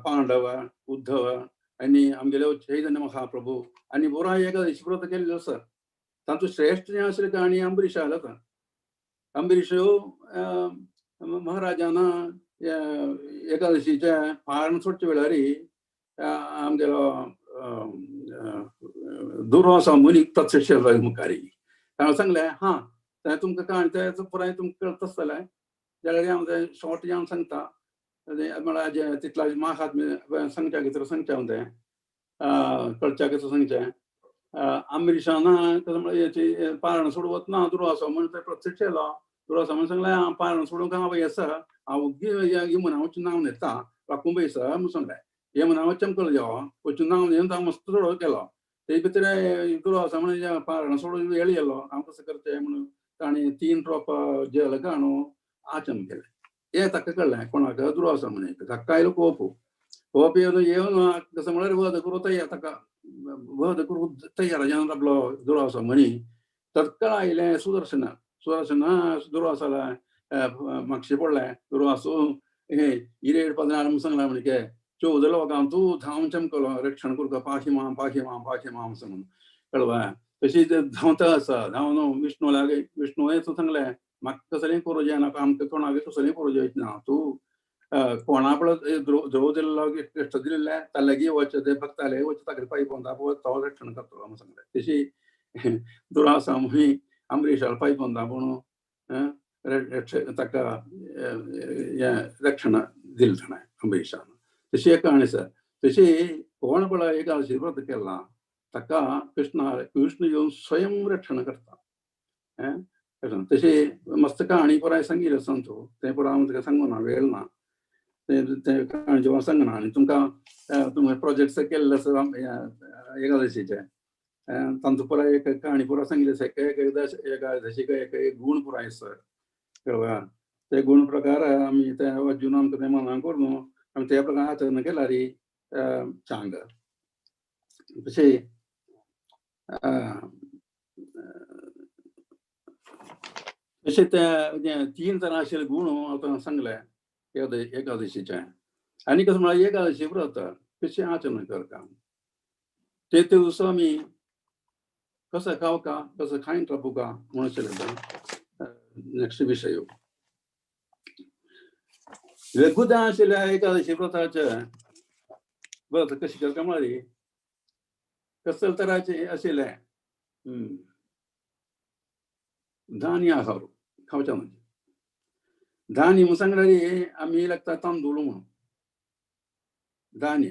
पांडव उद्धव आनी आमगेले चैतन्य महाप्रभू आनी पुराय एकादशी व्रत केल्लें आसा तातूंत श्रेष्ठ जे आशिल्लें काणी अंबरीश आसा अंबरीशो महाराजान एकादशीचे पारण सोडचे वेळार आमगेलो दुर्वासा मुनीक प्रत्यक्ष मुखारी हांवें सांगलें तें तुमकां काणी तें पुराय तुमकां कळत आसतलें जाल्यार हांव तें शॉर्ट जावन सांगता म्हळ्यार तितला महात्म्य सांगच्या भितर सांगचें हांव तें कळच्या भितर सांगचें अंबरीशान हेची पारण सोडूं वतना दुर्वासा म्हणून तें प्रत्यक्ष येयलो दुर्वासा म्हणून सांगलें पारण सोडूंक हांव येसा हांव यमुनाचें नांव घेता राखून बयसा म्हणून सांगलें यमुना चमकलो देवा वचून नांव घेवन हांव मस्त सोडो केलो ते भितर दुर्वासा म्हणून पारण सोडून वेळ येयलो हांव कसं करचें म्हणून ताणें 3 ड्रॉप जल काडून आचमन केलें हें ताका कळ्ळें कोणाक दुर्वासा म्हणून ताका आयलो कोप येवन कसं म्हळ्यार वध करूं तयार ताका वध करूं तयार जावन आपलो दुर्वासा म्हणी तत्काळ आयलें सुदर्शन दुर्वासाला म्हापशें पडलें दुर्वासो हे हिरेड 14 म्हणून सांगला म्हणजे 14 लोकांक तूं धांवन चमकलो रक्षण करूंक पाशी माम म्हणून कळवा तशी धांवता आसा धांवन विष्णू लागे विष्णुये तूं सांगलें म्हाका कसलेंय करूं जायना आमकां कोणागेर कसलेंय करूं जायना तूं कोणा द्रौपदीला लागी कश्ट दिलें ताल्यागी वच ते भक्त ताले वच तागेले पांय पोंदा तो रक्षण करतलो म्हणून सांगलें तशी दुरासा मुही अंबरीशाला पांय पोंदा पूण ताका रक्षण दिलें ताणें अंबरीशान तशी एक कहाणी आसा तशी कोण पळय एकादशी व्रत केलां ताका कृष्ण येवन स्वयं रक्षण करता तशी मस्त कहाणी पुराय सांगिल्ली आसा तूं तें पुराय हांव तुका सांगूना वेळ ना ते कहाणी जेव्हा सांगना आनी तुमकां तुमी प्रोजेक्ट केल्ले आसा एकादशीचे तांचो पुराय एक कहाणी पुराय सांगिल्ली आसा एकादशीक एक गूण पुराय आसा कळ्ळें ते गूण प्रकार आमी ते वाजून आमकां ते मनाक करून आमी त्या प्रकार आचरण केल्यार चांग तशी तशें ते 3 तरां आशिल्ले गूण हांव सांगले एकादशीचे आनी कसं म्हळ्यार एकादशी व्रत कशें आचरण करता ते दिवस आमी कसं खावका कसं खायन रावपुका म्हणून आशिल्ले नेक्स्ट विशय लघुदा आशिल्ल्या एकादशी व्रताचे व्रत कशें करता म्हळ्यार कसले तराचे आशिल्ले धान्य आहार खावचे म्हणजे धान्य म्हणून सांगल्यार आमी लागता तांदूळ म्हणून धान्य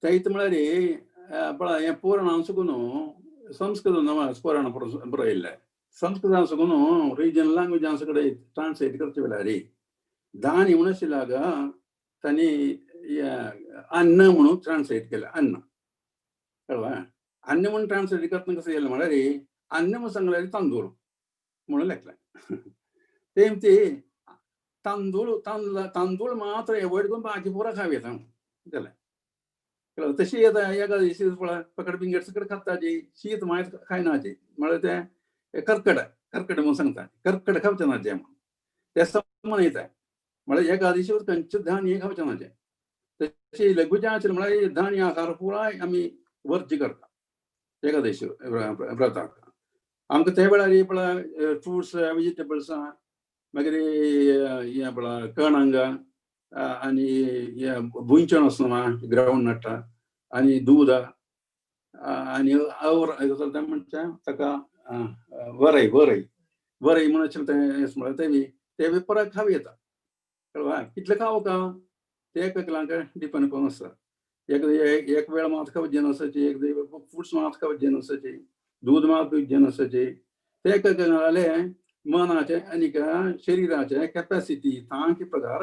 ते म्हळ्यार पळय हें पुराणां सुकून संस्कृतान पुराणां बरयल्लें संस्कृतान सुकून रिजनल लँग्वेजान सगळे ट्रान्सलेट करचे वेल्यार धान्य म्हणून आशिल्ल्याक तांणी अन्न म्हणून ट्रान्सलेट केलें अन्न कळ्ळें अन्न म्हणून ट्रान्सलेट करतना कसं केलें म्हळ्यार अन्न म्हणून सांगल्यार तांदूळ म्हणून लेखलें ते तांदूळ मात्र एवॉयड करून बाकी पुरा खावें जालें तशी एकादशी पळय पकड पिंगड सकट खाताची शीत मात खायनाची म्हळ्यार ते कर्कट म्हणून सांगता कर्कट खावचें ना जें ते मनयताय म्हळ्यार एकादशी खंयचें धान्य खावचें ना जें तशी लघुजें आशिल्लें म्हळ्यार धान्य आहार पुराय आमी वर्ज्य करता एकादशी व्रताक आमकां ते वेळार पळय फ्रुट्स वेजिटेबल्स मागीर हें पळय कणंग आनी भुंयचण आसना ग्रावंड नट आनी दूद आनी म्हणटा ताका वरय म्हणून आशिल्लें तें म्हळ्यार ते बी परत खावं येता कळ्ळें कितलें खावोका ते एकलांक डिपेंड करून आसता एक वेळ मात खावचे नसाची एक फ्रुट्स मात खावचे नसाची दूध मात पिवचे नसाची ते एकलांक मनाचे आनी शरिराचे कॅपॅसिटी तांचे प्रकार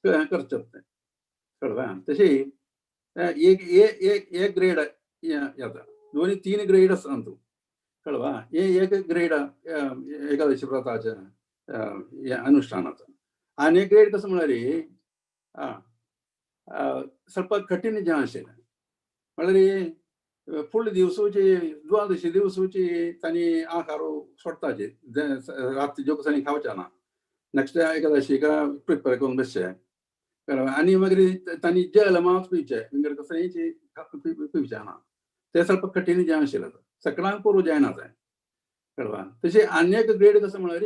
करचें कळ्ळें तशी एक ग्रेड येता दोनी 3 ग्रेड आसता तूं कळ्ळें एक ग्रेड एकादशी व्रताचे अनुष्ठानाचो आनी एक ग्रेड कसो म्हळ्यार ಸ್ವಲ್ಪ कठीण जें आशिल्लें म्हळ्यार फुडले दिवसाची द्वादशी दिवसाची तांणी आहार सोडटाचे रात जेवसांनी खावचे ना नेक्स्ट एकादशीक प्रिपेर करून बसचे आनी मागीर तांणी जेल मात पिवचे कसलेंय पिवचे ना ते ಸ್ವಲ್ಪ कठीण जें आशिल्लें सकाळांक करूं जायना तें कळ्ळें तशें आनी एक ग्रेड कसो म्हळ्यार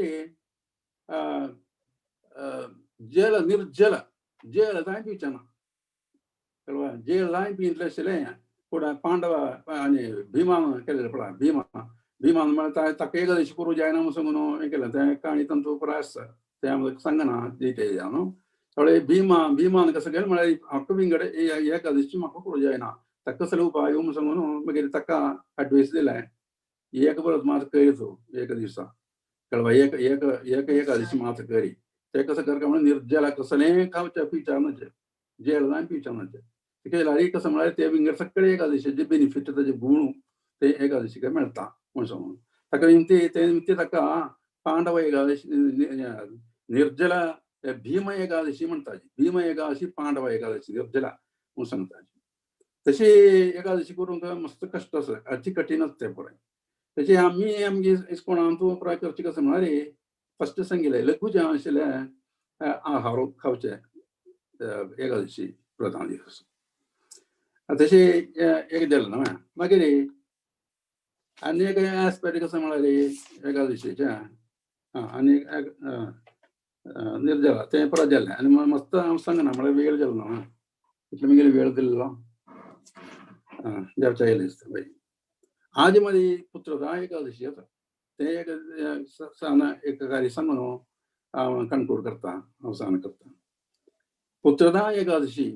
जेल निर्जल जेल जाय पिवचे ना कळ्ळें जेल जाय पितलें आशिल्लें पूण पांडव आनी भिमान केलें पळय भिमान म्हळ्यार ताका एकादशी करूं जायना म्हणून सांगून हें केलें तें काणी तांचो पुराय आसता तें आमकां सांगना डिटेल न्हू थोडे भिमान कसो केलें म्हळ्यार म्हाका विंगड एकादशी म्हाका करूं जायना ताका कसले उपाय म्हणून सांगून मागीर ताका एडवायस दिलें एक व्रत मात कर तूं एक दिसा कळ्ळें एक एकादशी मात करी ते कसं करता म्हळ्यार निर्जला कसलेंय खावचें पिवचें न्हय जेल जाय पिवचें न्हय ते केल्यार कसं म्हळ्यार ते विंगड सगळे एकादशीचे बेनिफीट ताचे गूण ते एकादशीक मेळटा म्हणून सांगून ताका निमती ताका पांडव एकादशी निर्जला भीम एकादशी म्हणटाची भीम एकादशी पांडव एकादशी निर्जला म्हणून सांगताची तशी एकादशी करूंक मस्त कश्ट आसा अति कठीण आसता तें पुराय तशें आमी आमगे इस्कोणान तूं पुराय करचें कसो म्हळ्यार फस्ट सांगिल्लें लघुजें आशिल्लें आहार खावचें एकादशी व्रतां दिवस तशें एक जालें न्हय मागीर अनेक ऍस्पेक्ट कसं म्हणाले एकादशीच्या आणि निर्जला ते प्रजल आणि मस्त सांग ना मला वेळ गेलो ना इथलं मी गेलो वेळ दिलेलो ज्याच्या बाई आज मध्ये पुत्रदा एकादशी होता ते एक कार्य सांगून कणकोड करता अवसान करता पुत्रदा एकादशी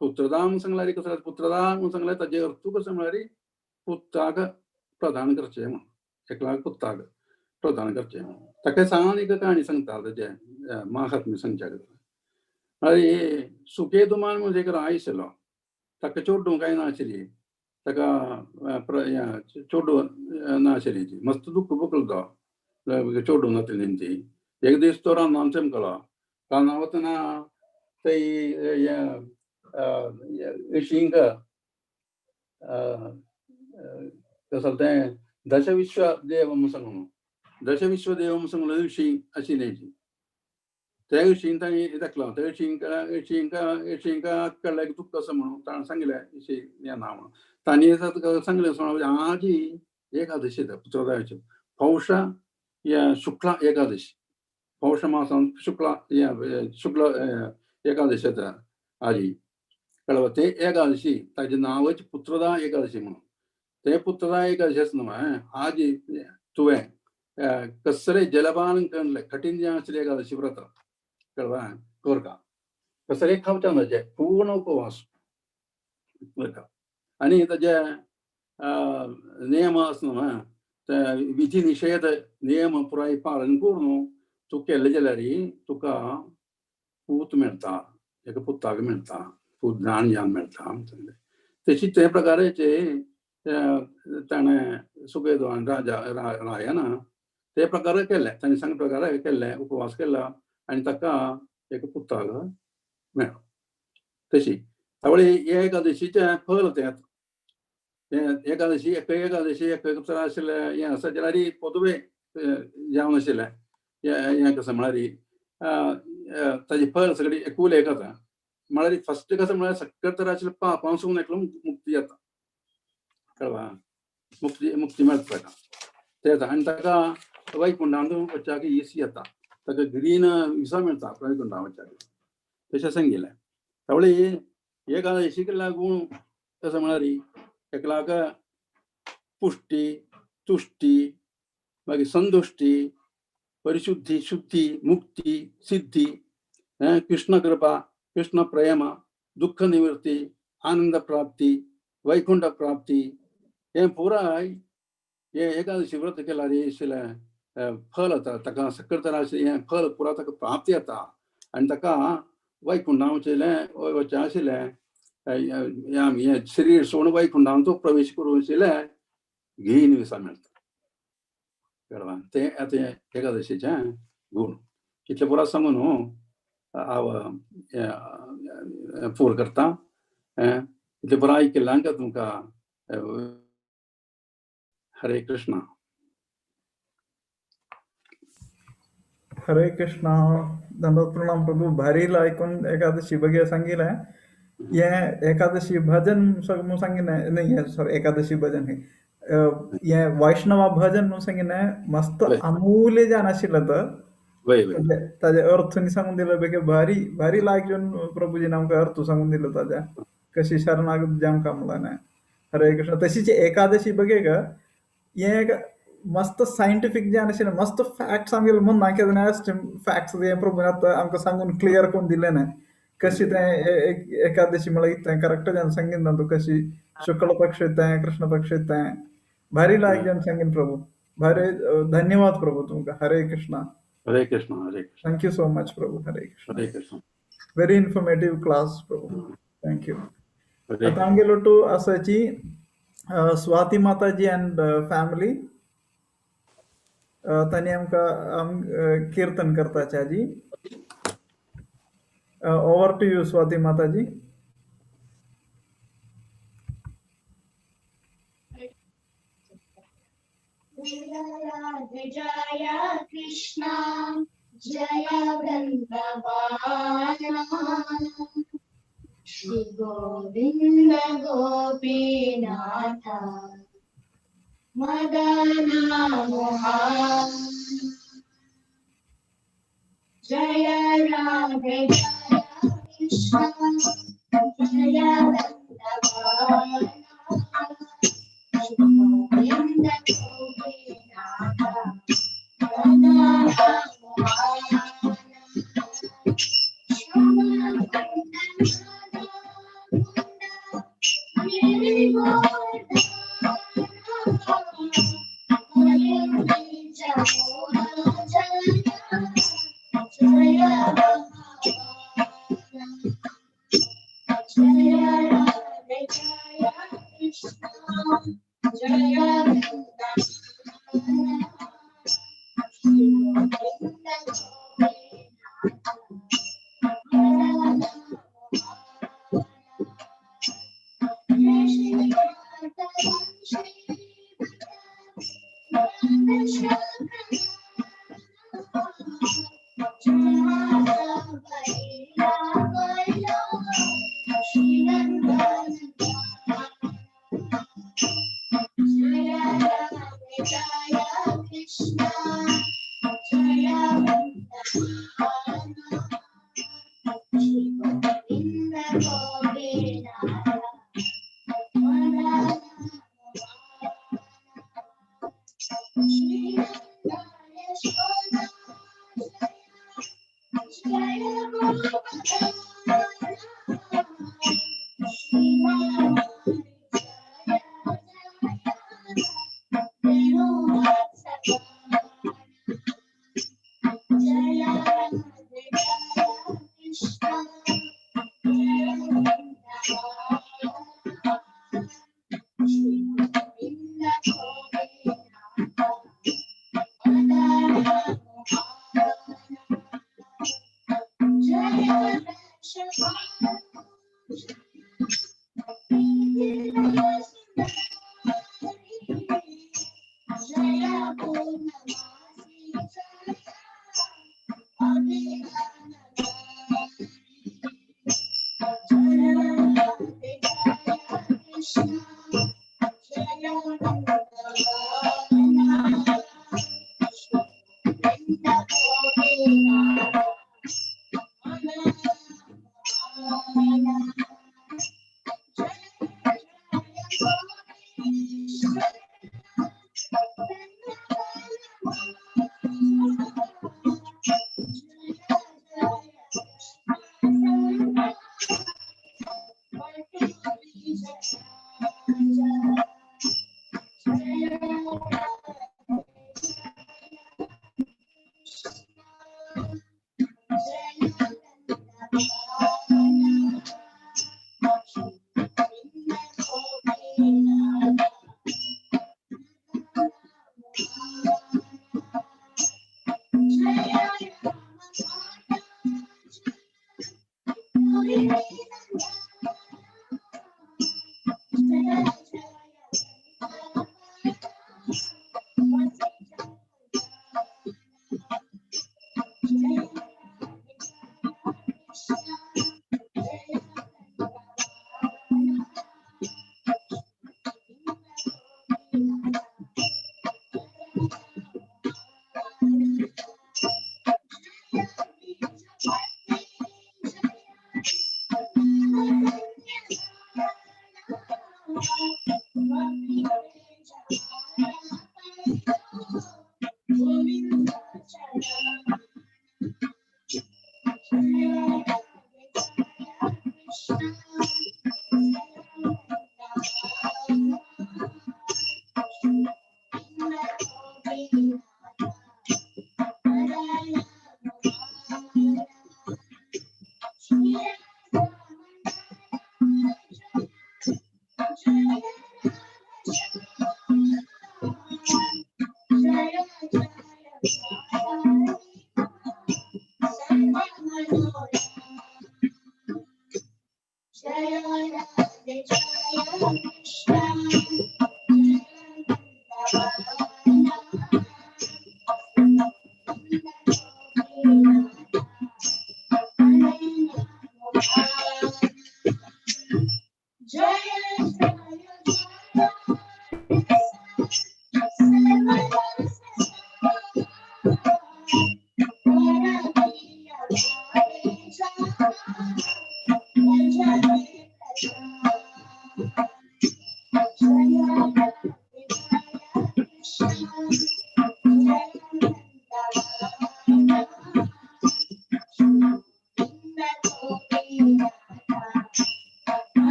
पुत्रदा म्हणून सांगणारी कसं पुत्रदा म्हणून सांगला ताजे अर्थ कसं म्हणारी पुत्राक प्रदान करचे म्हणून एकला पुत्राक प्रदान करचे ताका सांग एक कहाणी सांगता ताजे महात्म्य सांगच्या अरे सुकेतुमान म्हणजे एक राय आशिल्लो ताका चोडूंक काय नाशिल्ली ताका चोडू नाशिल्ली मस्त दुःख भोगलो तो चोडू नाशिल्ली ती एक दीस तो रानांत चमकलो रानां वतना थंय इशिंक कसं तें दशविश्वदेव म्हणून सांगून दशविश्वदेव म्हणून सांगलो इशिंक आशिल्ली त्या इशिंक तांणी दाखलो त्या इशिंका कडल्या दुःख कसं म्हणून ताणें सांगलें इशी हें ना म्हणून तांणी सांगलें आजी एकादशी पुत्रदायाची पौषा या शुक्ला एकादशी पौष मासान शुक्ला एकादशी येता आजी कळवा ते एकादशी ताजें नांवच पुत्रदा एकादशी म्हणून ते पुत्रदा एकादशी आसना आजी तुवें कसले जलपान केलें कठीण जें आसलें एकादशी व्रत कळवा कोरका कसले खावचे नजे पूर्ण उपवास करता आनी ताजे नियम आसना ते विधी निषेध नियम पुराय पालन करून तूं केलें जाल्यार तुका पूत मेळटा एका पुताक मेळटा पूत ज्ञान मेळटा तशी ते प्रकाराचे ताणें सुकेतवान रायान ते प्रकार केले तांणी सांग प्रकार केले उपवास केला आनी ताका एक पुताक मेळ्ळो तशी त्यावेळी एकादशीचे फल तें एकादशी एक आशिल्लें हें आसा जाल्यार पोदवे जेवण आशिल्लें हें कसं म्हळ्यार ताजी फळ सगळी एकूल एक आसा म्हळ्यार फस्ट कसं म्हळ्यार सक्कर तर आशिल्लें पापांसून एकलो मुक्ती जाता कळवा मुक्ती मेळटा ताका ते जाता आनी ताका वैकुंठांत वचपाक येस येता ताका ग्रीन विसा मेळटा वैकुंठांत वचपाक तशें सांगिल्लें त्यावेळी एकादशीक लागून कसं म्हळ्यार एकलाक पुष्टी तुष्टी मागीर संतुष्टी परिशुद्धी शुद्धी मुक्ती सिद्धी कृष्ण कृपा कृष्ण प्रेम दुःख निवृत्ती आनंद प्राप्ती वैकुंठ प्राप्ती हें पुराय हे एकादशी व्रत केल्यार आशिल्लें फल जाता ताका सक्कर तर हें फल पुरा ताका प्राप्ती जाता आनी ताका वैकुंठांत वचचें आशिल्लें हें शरीर सोडून वैकुंठांत प्रवेश करूं आशिल्लें घेयन विसा मेळटा कळवा ते आतां एकादशीचें गूण इतलें पुरो सांगून हांव पूर करता इतलें पुरो आयकिल्ल्यान तुमकां हरे कृष्णा हरे कृष्णा दंडवत प्रणाम प्रभू भारी ऐकून एकादशी बघे सांगितलं हे एकादशी भजन म्हणून सांगितलं नाही सॉरी एकादशी भजन हे वैष्णवा भजन म्हणून सांगितलं मस्त अमूल्य जाण आशिल्लें तर ताजे अर्थ सांगून दिलं बेगे भारी भारी लागून प्रभूजीन आमकां अर्थ सांगून दिलो ताज्या कशी शरणागत जावंक म्हणून हरे कृष्ण तशीच एकादशी बघे ग हे मस्त सायंटिफीक ज्ञान आशिल्लें मस्त फॅक्ट सांगिल्ले म्हूण ना कितें फॅक्ट्स हें प्रभून आतां आमकां सांगून क्लियर करून दिलें ना कशी तें एकादशी म्हळ्यार तें करेक्ट जावन सांगीन ना तूं कशी शुक्ल पक्ष येतें कृष्ण पक्ष येतें भारी लायक जावन सांगीन प्रभू भारी धन्यवाद प्रभू तुमकां हरे Krishna Hare Krishna Hare Krishna thank you so much Prabhu Hare Krishna Hare Krishna very informative class Prabhu thank you आतां आमगेलो टू आसाची स्वाती माताजी एंड फॅमिली तांणी आमकां कीर्तन करता जी ओवर टू यू स्वाती माताजी जय कृष्णा जय Vrindavan Shri Govind Gopinath Jaya Radhe Jaya Krishna Jaya Govinda Jaya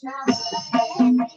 Krishna, Hare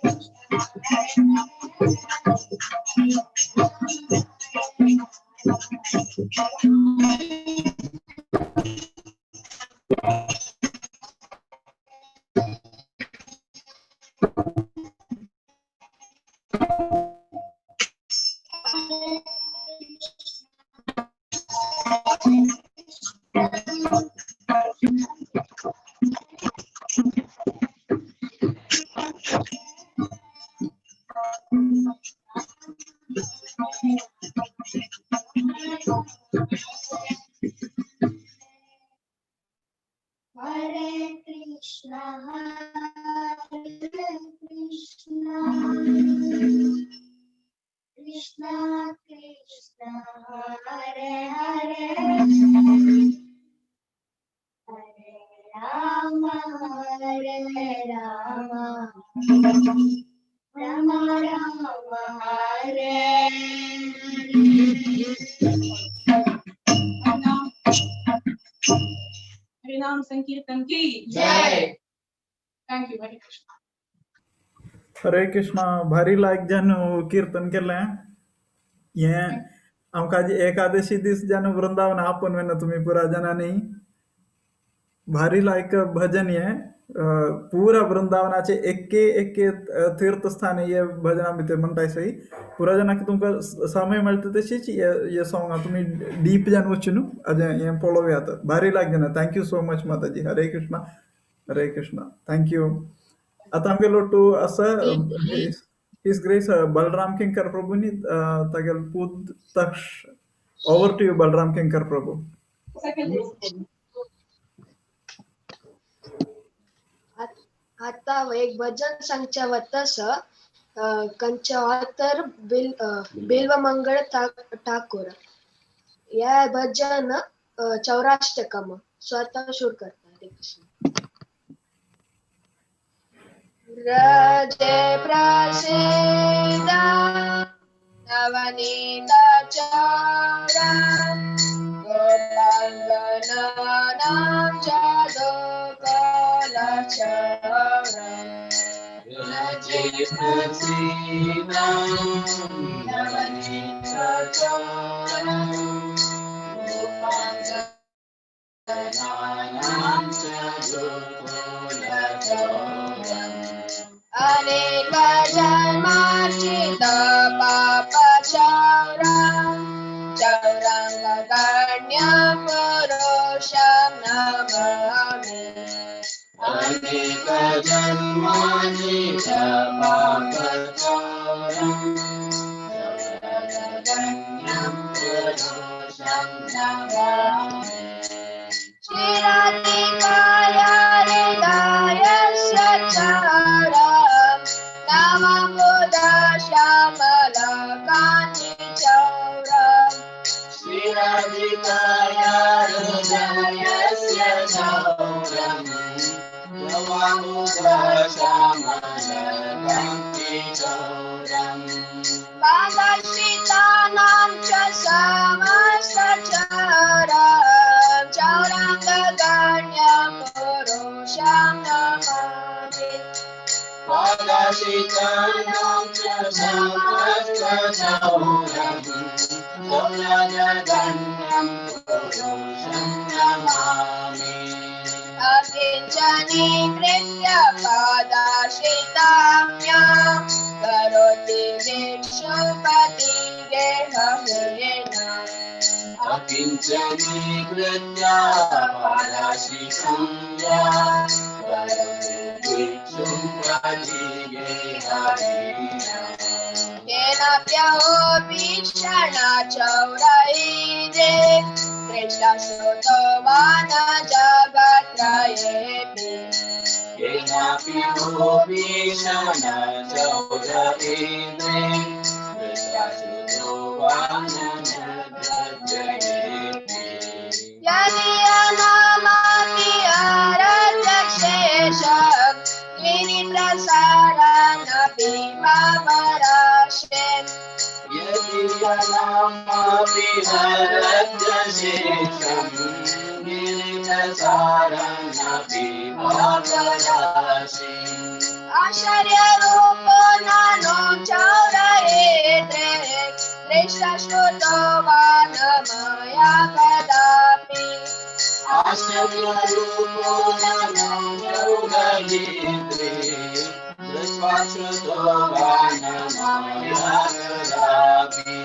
Krishna, Krishna Krishna, Hare Krishna, Hare Krishna, Krishna Krishna, Hare Hare, Hare Rama, Hare Rama, Rama Rama, Hare हरिनाम संकीर्तन की Jai. Thank you हरे कृष्ण हरे कृष्णा भारी लायक जन कीर्तन केलें ये आमकां जी एकादशी दीस जन वृंदावन आपोवन वेना तुम्ही पुरा जनांनी भारी लायक भजन ये पूरा वृंदावनाचे एक्के तीर्थस्थान ये भजना भितर म्हणटाय सही पुरा जना की तुमकां समय मेळटा तशीच ये सॉंग तुम्ही डीप जान वचून अजे ये पळोवयात भारी लायक जना थँक्यू सो मच माताजी हरे कृष्णा थँक्यू आता आमगेलो टू असं His Grace Balram Kinkar Prabhu ni tagal pud taksh. Over to you, Balram Kinkar Prabhu. Second. आता एक भजन संख्या वतस कंच्या ऑथर बिल्वमंगळ ठाकूर या भजन चौराष्टकम स्वतः शूर करता हरे कृष्ण रजे प्रसिद्ध नवनीत चौरा गोपांगनानां जादोकलचौरा रजे प्रसिद्ध नवनीत चौरा गोपांगनानां जादोकलचौरा अनेक जन्मार्जित पापचौरं चौरङ्गगण्यं पुरुषं नमामि अनेक जन्मार्जित पापचौरं चौरङ्गगण्यं पुरुषं नमामि श्रीराधिकाय हृदयस्य चौरं नवमुदश्यामलकान्ति चौरं श्रीराधिकाय हृदयस्य चौरं नवमुदश्यामलकान्ति चौरं पादश्रितानां च समस्तचौरं चौरङ्गगण्यं पुरुषं नमामि पादश्रितानां च समस्तचौरं चौरङ्गगण्यं पुरुषं नमामि अकिञ्चनीकृत्य पादाश्रिताम्यां करोति भिक्षुपतिगेहमेन अकिञ्चनीकृत्य पादाश्रिताम्यां करोति भिक्षुपतिगेहमेन केनाप्यहो भीषणचौरैरे कृष्णश्रुतवान् जगत्त्रयेऽपि केनाप्यहो भीषणचौरैरे कृष्णश्रुतवान् जगत्त्रयेऽपि यदि अनामति आराध्यशेषं गिरिप्रसारमपि वामराशे यदि अनामति आराध्यशेषं गिरिप्रसारमपि वामराशे आश्चर्यरूपो नानो चौरयेत्रे कृष्णश्रुतवान् मया कदापि आश्चर्यरूपो नानो चौरयेत्रे कृष्णश्रुतवान् मया कदापि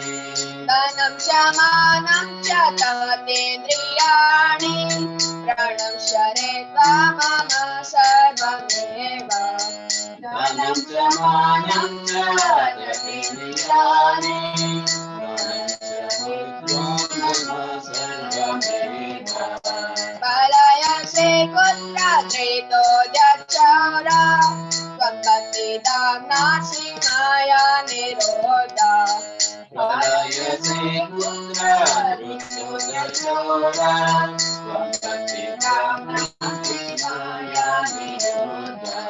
धनं च मानं च ततेन्द्रियाणि प्रणश्यरेत्वा मम सर्वमेव धनं च मानं च ततेन्द्रियाणि प्रणश्यरेत्वा मम सर्वमेव पलायसे कुत्र त्रितो यच्चौरा त्वत्पतितां नासिकाय निरोधा पलायसे कुत्र त्रितो यच्चौरा त्वत्पतितां नासिकाय निरोधा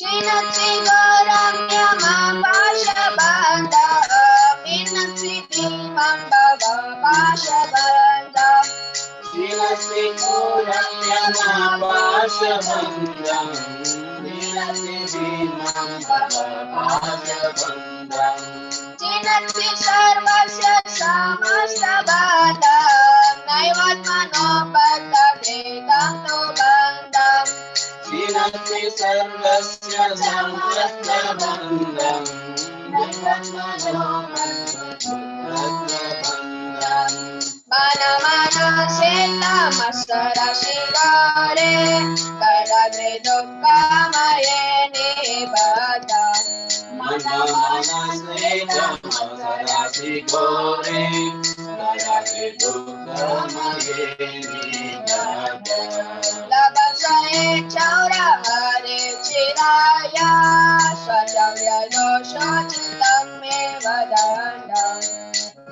चिनत्सि गौरम्यमपाशबन्धः मिनत्सि भीमं भव पाशबन्धः चिनत्सि गौरम्यमपाशबन्धः मिनत्सि भीमं भव पाशबन्धः चिनत्सि सर्वस्य समस्तबन्धः नैवात्मनोपलभेदं तु बन्धम् चिनत्सि सर्वस्य समस्तबन्धं नैवात्मनोपलभेदं तु बन्धम् मन मन से नमस्कार शिवारे करते दुख मये निबदा मन से नमस्कार शिवारे करते दुख मये निबदा लबसाए चौरा हरे चिराया स्वचव्य दोषो चित्तं मे वदना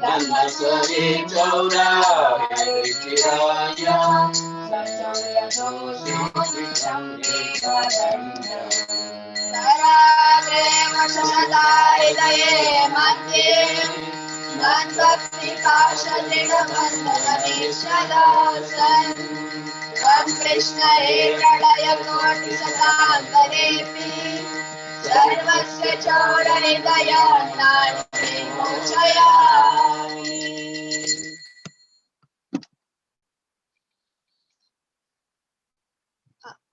लबसाए चौरा हरे चिराया स्वचव्य दोषो चित्तं मे वदना तराग्रे वसदा हृदये मध्ये मद्भक्ति पाशदृढबन्धननिश्चलासन् त्वं कृष्ण हे प्रलयकोटिशतान्तरेऽपि सर्वस्य चोरहृदयान्नाट्ये मोचयामि।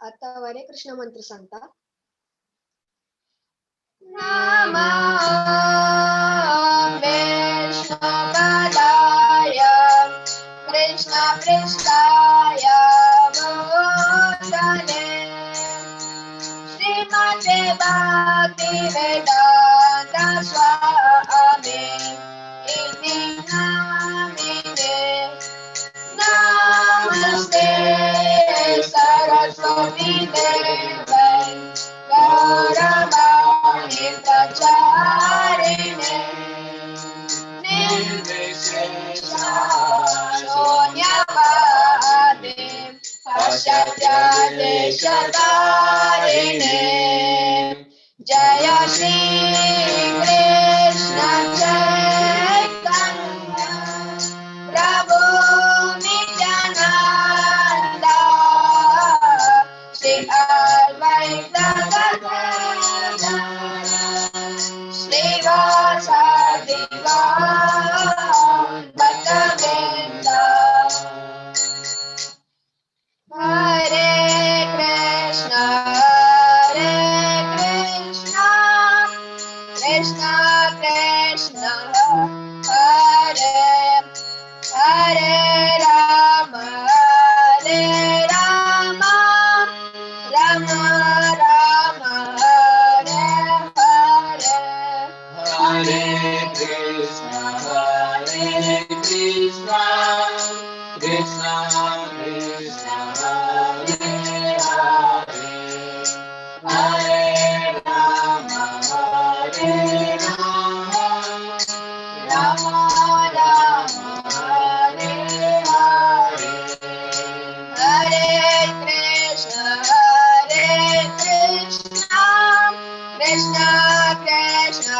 आता हरे कृष्ण मंत्र सांगता नमो विष्णुपदाय कृष्ण पृष्ठाय भूतले श्रीमते भक्तिवेदान्त स्वामी इति नामिने नमस्ते सरस्वती देवै गौरवाणी प्रचारिणे निर्विशेषा शून्यवादे पश्चाद्देशतारिणे जय श्री कृष्ण चैतन्य प्रभु नित्यानंद श्री अद्वैत गदाधर श्रीवासादि भक्तवृंद हरे Krishna Krishna Krishna Hare Hare Ram Ram Ram Hare Hare Hare Krishna Krishna Krishna Hare Hare Hare Ram Ram Ram Hare Hare Hare Krishna Krishna Krishna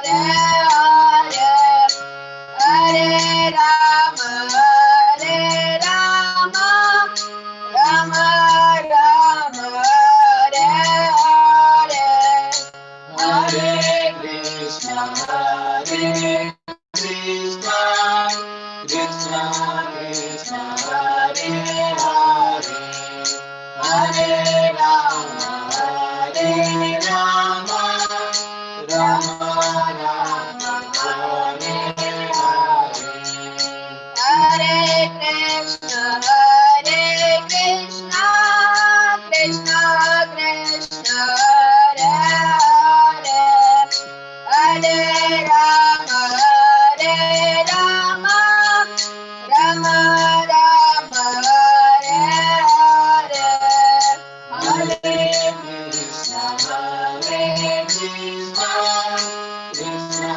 Hare Hare Hare Ram Ram Ram Hare Hare Hare Krishna Krishna Krishna Hare Hare Hare Ram Ram Ram Hare Hare Hare Krishna Krishna Krishna Hare Hare Hare Ram Ram Ram Hare Hare Hare Krishna Krishna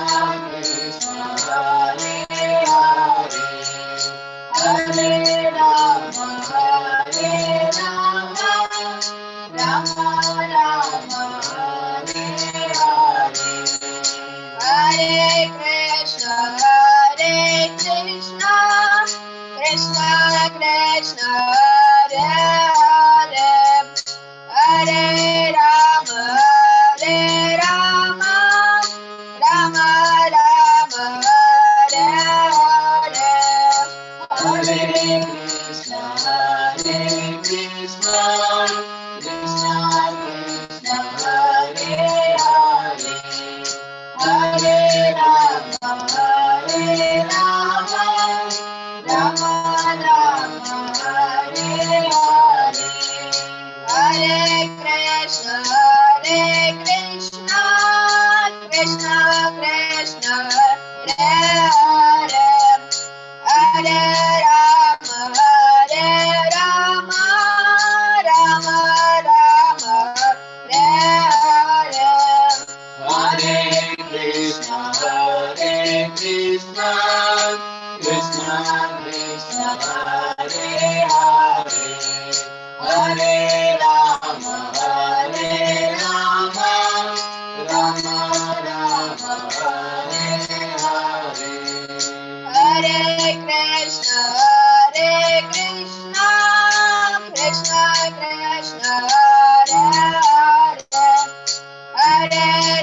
Krishna Hare Hare Hare Ram Ram Ram Hare Hare Hare Krishna Krishna Krishna Hare Hare Hare Ram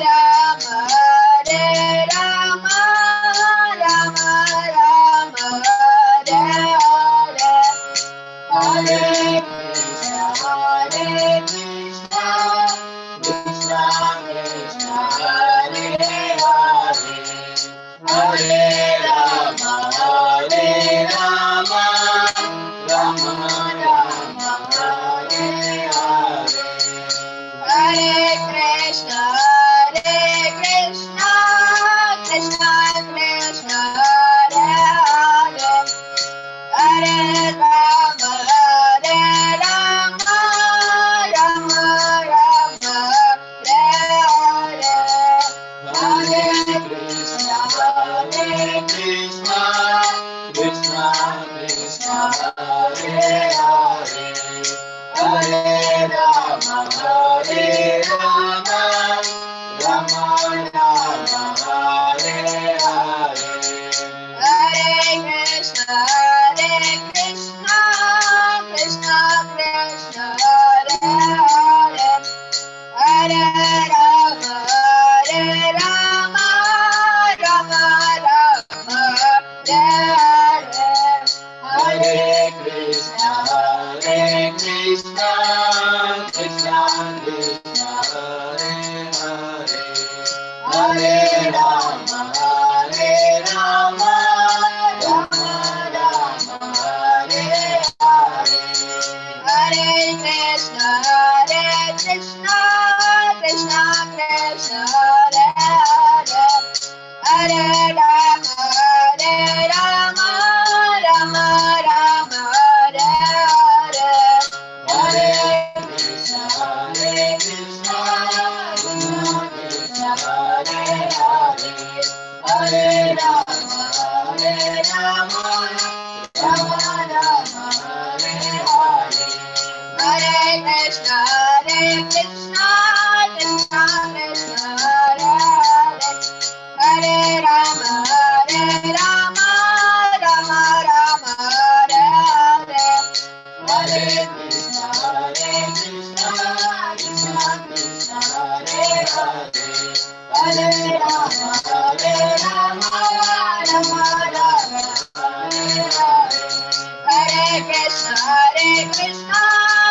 Rama, Hare Rama, Rama Rama, Hare Hare. Hare Krishna, Hare Krishna, Krishna Krishna, Hare Hare. Hare Rama, Hare Rama, Rama Rama, Hare Hare. Hare Krishna, Krishna Krishna, Hare Hare. Hare Rama, Hare Rama, Rama Rama, Hare Hare. Hare Krishna, Krishna Krishna, Hare Hare. Hare Rama, Hare Rama, Rama Rama, Hare Hare. Hare Krishna, Krishna Krishna, Hare Hare. Hare Rama, Hare Rama, Rama Rama, Hare Hare. Hare Krishna, Krishna Krishna, Hare Hare. Hare Rama, Hare Rama, Rama Rama, Hare Hare. Hare Krishna, Krishna Krishna, Hare Hare. Hare Rama, Hare Rama, Rama Rama, Hare Hare. Hare Krishna, Krishna Krishna, Hare Hare. Hare Rama, Hare Rama, Rama Rama, Hare Hare. Hare Krishna, Krishna Krishna, Hare Hare. Hare Rama, Hare Rama, Rama Rama, Hare Hare. Hare Krishna, Krishna Krishna, Hare Hare. Hare Rama, Hare Rama, Rama Rama, Hare Hare. Hare Krishna,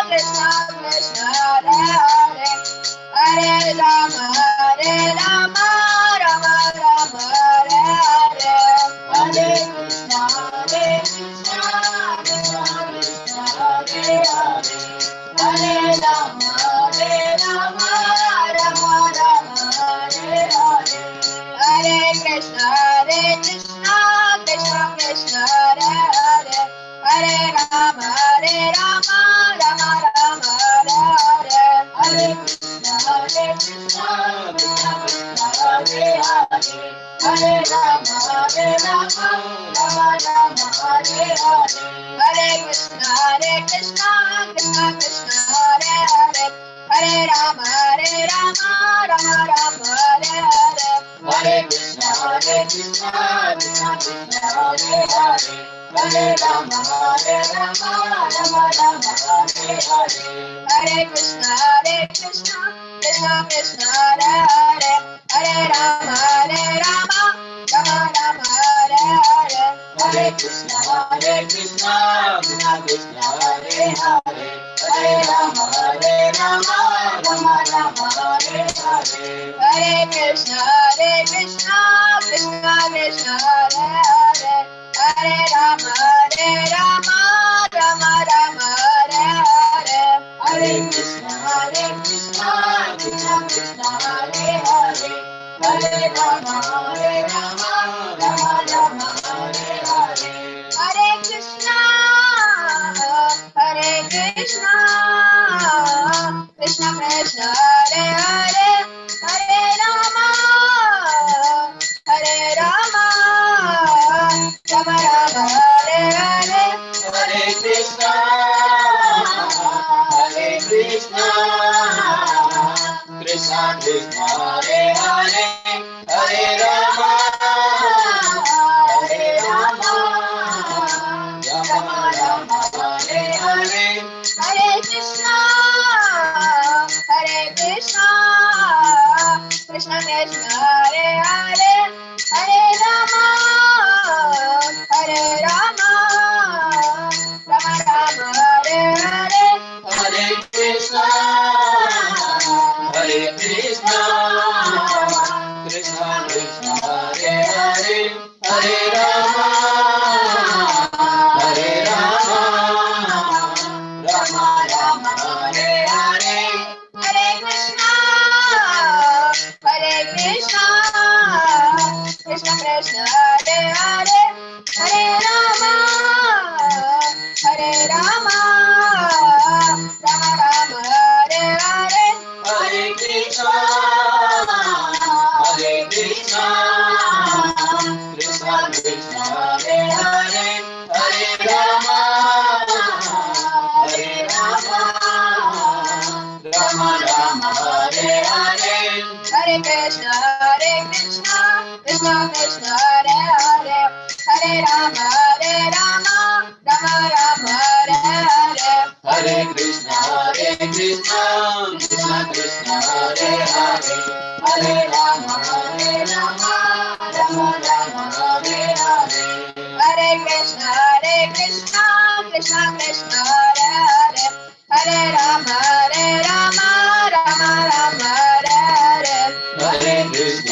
Krishna Krishna, Hare Hare. Hare Rama, Hare Rama, Rama Rama, Hare Hare. Hare Krishna, Krishna Krishna, Hare Hare. Hare Rama, Hare Rama, Rama Rama, Hare Hare. Hare Krishna, Krishna Krishna, Hare Hare. Hare Rama, Hare Rama, Rama Rama, Hare Hare. Hare Krishna, Krishna Krishna, Hare Hare. Hare Rama, Hare Rama, Rama Rama, Hare Hare. Hare Krishna, Krishna Krishna, Hare Hare. Hare Rama, Hare Rama, Rama Rama, Hare Hare. Hare Krishna, Krishna Krishna, Hare Hare. Hare Rama, Hare Rama, Rama Rama, Hare Hare. Hare Krishna, Krishna Krishna, Hare Hare. Hare Rama, Hare Rama, Rama Rama, Hare Hare. Hare Krishna, Krishna Krishna, Hare Hare. Hare Rama, Hare Rama, Rama Rama, Hare Hare. Hare Krishna, Krishna Krishna, Hare Hare. Hare Rama, Hare Rama, Rama Rama, Hare Hare. Hare Krishna, Krishna Krishna, Hare Hare. Hare Rama, Hare Rama, Rama Rama, Hare Hare. Hare Krishna, Krishna Krishna, Hare Hare. Hare Rama, Hare Rama, Rama Rama, Hare Hare. Hare Krishna, Krishna Krishna, Hare Hare. Hare Rama, Hare Rama, Rama Rama, Hare Hare. Hare Krishna, Krishna Krishna Krishna Hare Hare Hare Rama Hare Rama Rama Rama Hare Hare Hare Krishna Krishna Krishna Hare Hare Hare Rama Rama Rama Hare Hare Hare Krishna Krishna Krishna Hare Hare Hare Rama Rama Rama Hare Hare Hare Krishna Krishna Krishna Hare Hare Hare Rama Rama Rama Hare Hare Hare Krishna Krishna Krishna Hare Hare Hare Rama Rama Rama Hare Hare Hare Krishna Krishna Krishna Hare Hare Hare Rama Rama Rama Hare Hare Hare Krishna Krishna Krishna Hare Hare Hare Rama Rama Rama Hare Hare Hare Krishna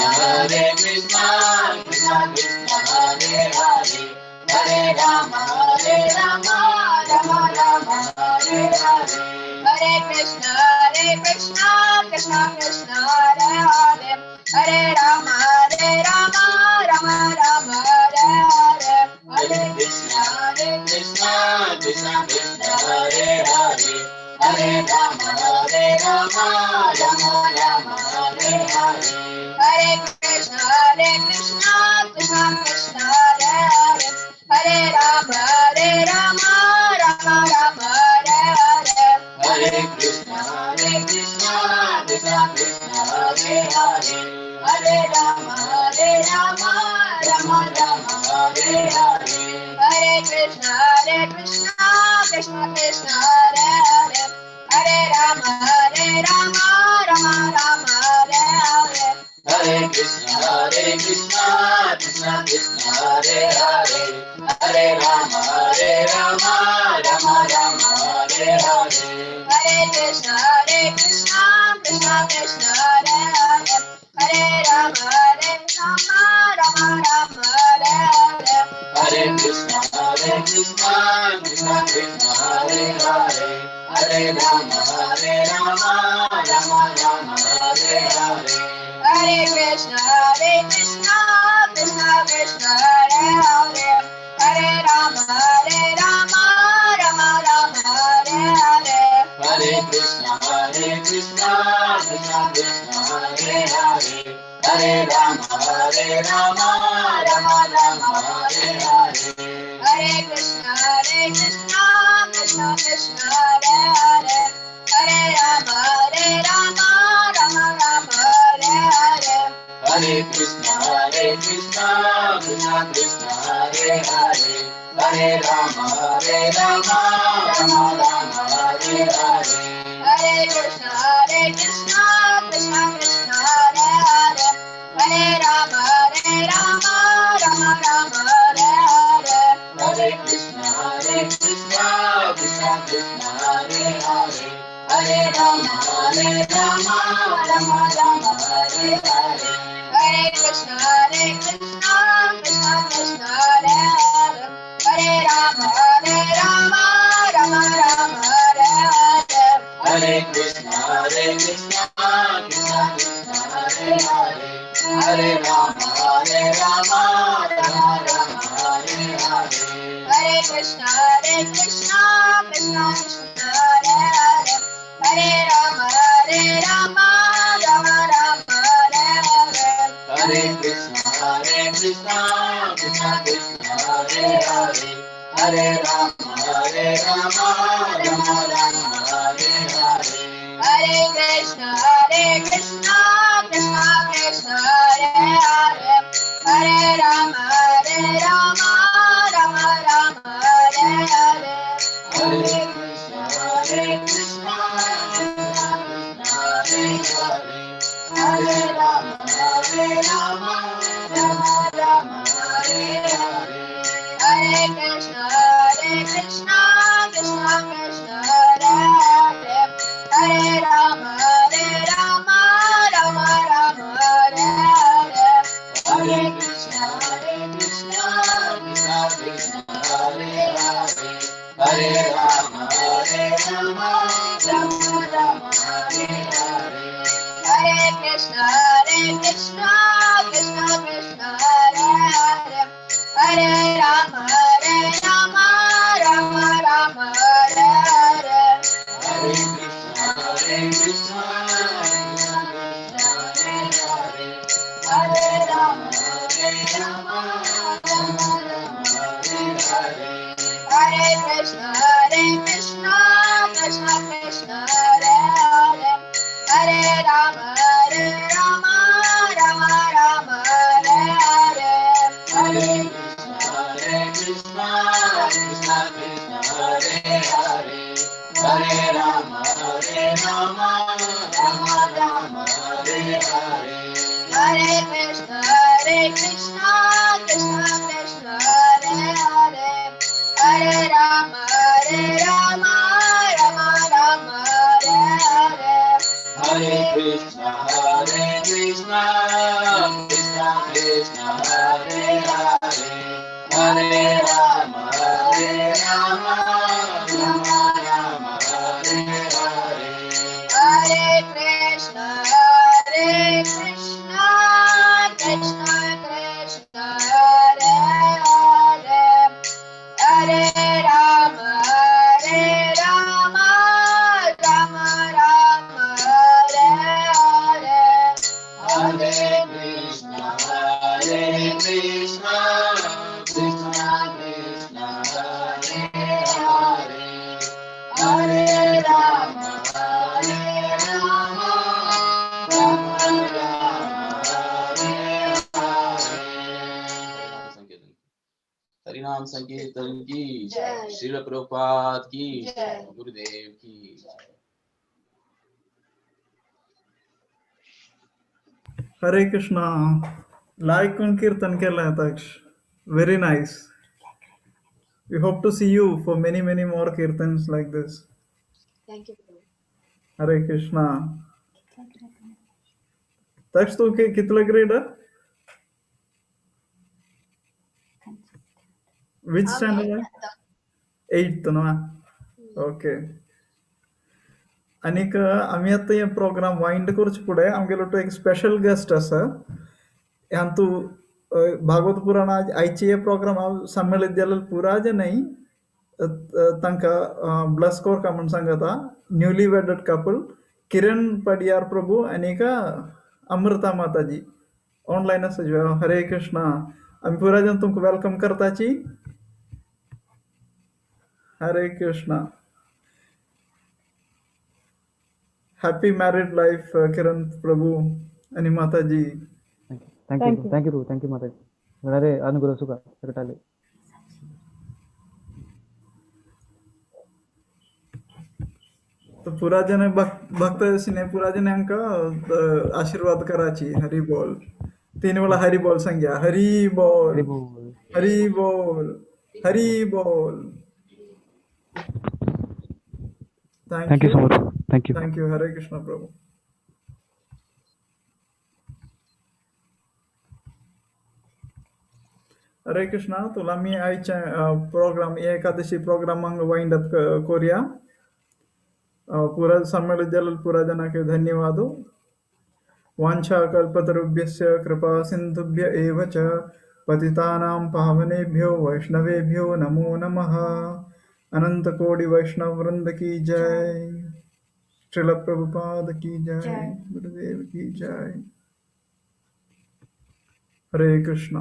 Krishna Krishna Hare Hare Hare Rama Rama Rama Hare Hare Hare Krishna Krishna Krishna Hare Hare Hare Rama Rama Rama Hare Hare Hare Krishna Krishna Krishna Hare Hare Hare Rama Rama Rama Hare Hare Hare Krishna Krishna Krishna Hare Hare Hare Rama Rama Rama Hare Hare Hare Krishna Krishna Krishna Hare Hare Hare Rama Rama Rama Hare Hare Hare Krishna Krishna Krishna Hare Hare Hare Rama Rama Rama Hare Hare Hare Krishna Krishna Krishna Hare Hare Hare Rama Rama Rama Hare Hare Hare Krishna Krishna Krishna Hare Hare Hare Rama Rama Rama Hare Hare Hare Krishna Krishna Krishna Hare Hare Hare Rama Rama Rama Hare Hare Hare Krishna Krishna Krishna Hare Hare Hare Rama Rama Rama Hare Hare Hare Krishna Krishna Krishna Hare Hare Hare Rama Rama Rama Hare Hare Hare Krishna Krishna Krishna Hare Hare Hare Rama Rama Rama Hare Hare Hare Krishna Krishna Krishna Hare Hare Hare Rama Rama Rama Hare Hare Hare Krishna Krishna Krishna Hare Hare Hare Rama Rama Rama Hare Hare Hare Krishna Krishna Krishna Hare Hare Hare Rama Rama Rama Hare Hare Hare Krishna Krishna Krishna Hare Hare Hare Rama Rama Rama Hare Hare Hare Krishna Krishna Krishna Hare Hare Hare Rama Rama Rama Hare Hare Hare Krishna Krishna Krishna Hare Hare Hare Rama Rama Rama Hare Hare Hare Krishna Krishna Krishna Hare Hare Hare Rama Rama Rama Hare Hare Hare Krishna Krishna Krishna Hare Hare Hare Rama Rama Rama Hare Hare Hare Krishna Krishna Krishna Hare Hare Hare Rama Krishna, Krishna Krishna, Hare Hare, Hare Rama, Rama Rama, Hare Hare. Hare Krishna, Krishna Krishna, Hare Rama, Rama Rama, Hare Hare. Hare Krishna, Krishna Krishna, Hare Hare, Hare Rama, Rama Rama, Hare Hare. Hare Krishna, Krishna Krishna, Hare Hare, Hare Rama, Rama Rama, Hare Hare. Hare Krishna, Krishna Krishna, Hare Hare, Hare Rama, Rama Rama, Hare Hare. Hare Krishna, Krishna Krishna, Hare Hare, Hare Rama, Rama Rama, Hare Hare. Hare Krishna, Krishna Krishna, Hare Hare, Hare Rama, Rama Rama, Hare Hare. Hare Krishna, Krishna Krishna, Hare Hare, Hare Rama, Rama हरिनाम संकीर्तन की जय, श्रील प्रभुपाद की जय, गुरुदेव की जय. हरे कृष्णा. ऐकून कीर्तन केलं दक्ष. Very nice. We hope to see you for many more kirtans like this. Thank you, Prabhu. Hare Krishna. दक्ष तू कितलं grade आहे? Which standard आहे? 8th ना. ओके. आणि आम्ही आता हे प्रोग्राम वाइंड करूच पुढे आमगेलो तो एक स्पेशल गेस्ट आसा. ह्यान तू भागवत पुराण आयची हे प्रोग्राम हांव सम्मेलित जाल्यार पुरा जे न्ही तांकां ब्लस कोर का म्हण सांगता. न्यूली वेडेड कपल किरण पडियार प्रभू आणि का अमृता माताजी ऑनलाइन आसा. हरे कृष्णा. आम्ही पुरा जन तुमकां वेलकम करताची. हरे कृष्णा. हैप्पी मैरिड लाइफ किरण प्रभु आणि माताजी. Thank you माताजी. വളരെ അനുഗ്രഹ സുഖ കിട്ടാല്. तर पुरा जन भक्त सिने पुरा जन हांकां आशीर्वाद कराची. हरी बोल. 3 वेळा हरी बोल सांगया. हरी बोल, हरी बोल, हरी बोल. Thank you so much. Thank you. Thank you. हरे कृष्ण प्रभू. हरे कृष्णा. तुला मी आयच्या प्रोग्राम एकादशी प्रोग्रामांक वाइंड अप करूया. पुरा सम्मेलित जाल्यार पुरा जनांक धन्यवाद. वांछा कल्पतरुभ्यस्य कृपा सिंधुभ्य एव च पतितानां पावनेभ्यो वैष्णवेभ्यो नमो नमः. अनंत कोटि वैष्णव वृंद की जय. श्रील प्रभुपाद की जय. गुरुदेव की जय. हरे कृष्णा.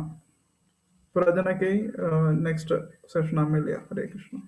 पुरा जन के नेक्स्ट सेशन मिलिया. हरे कृष्णा.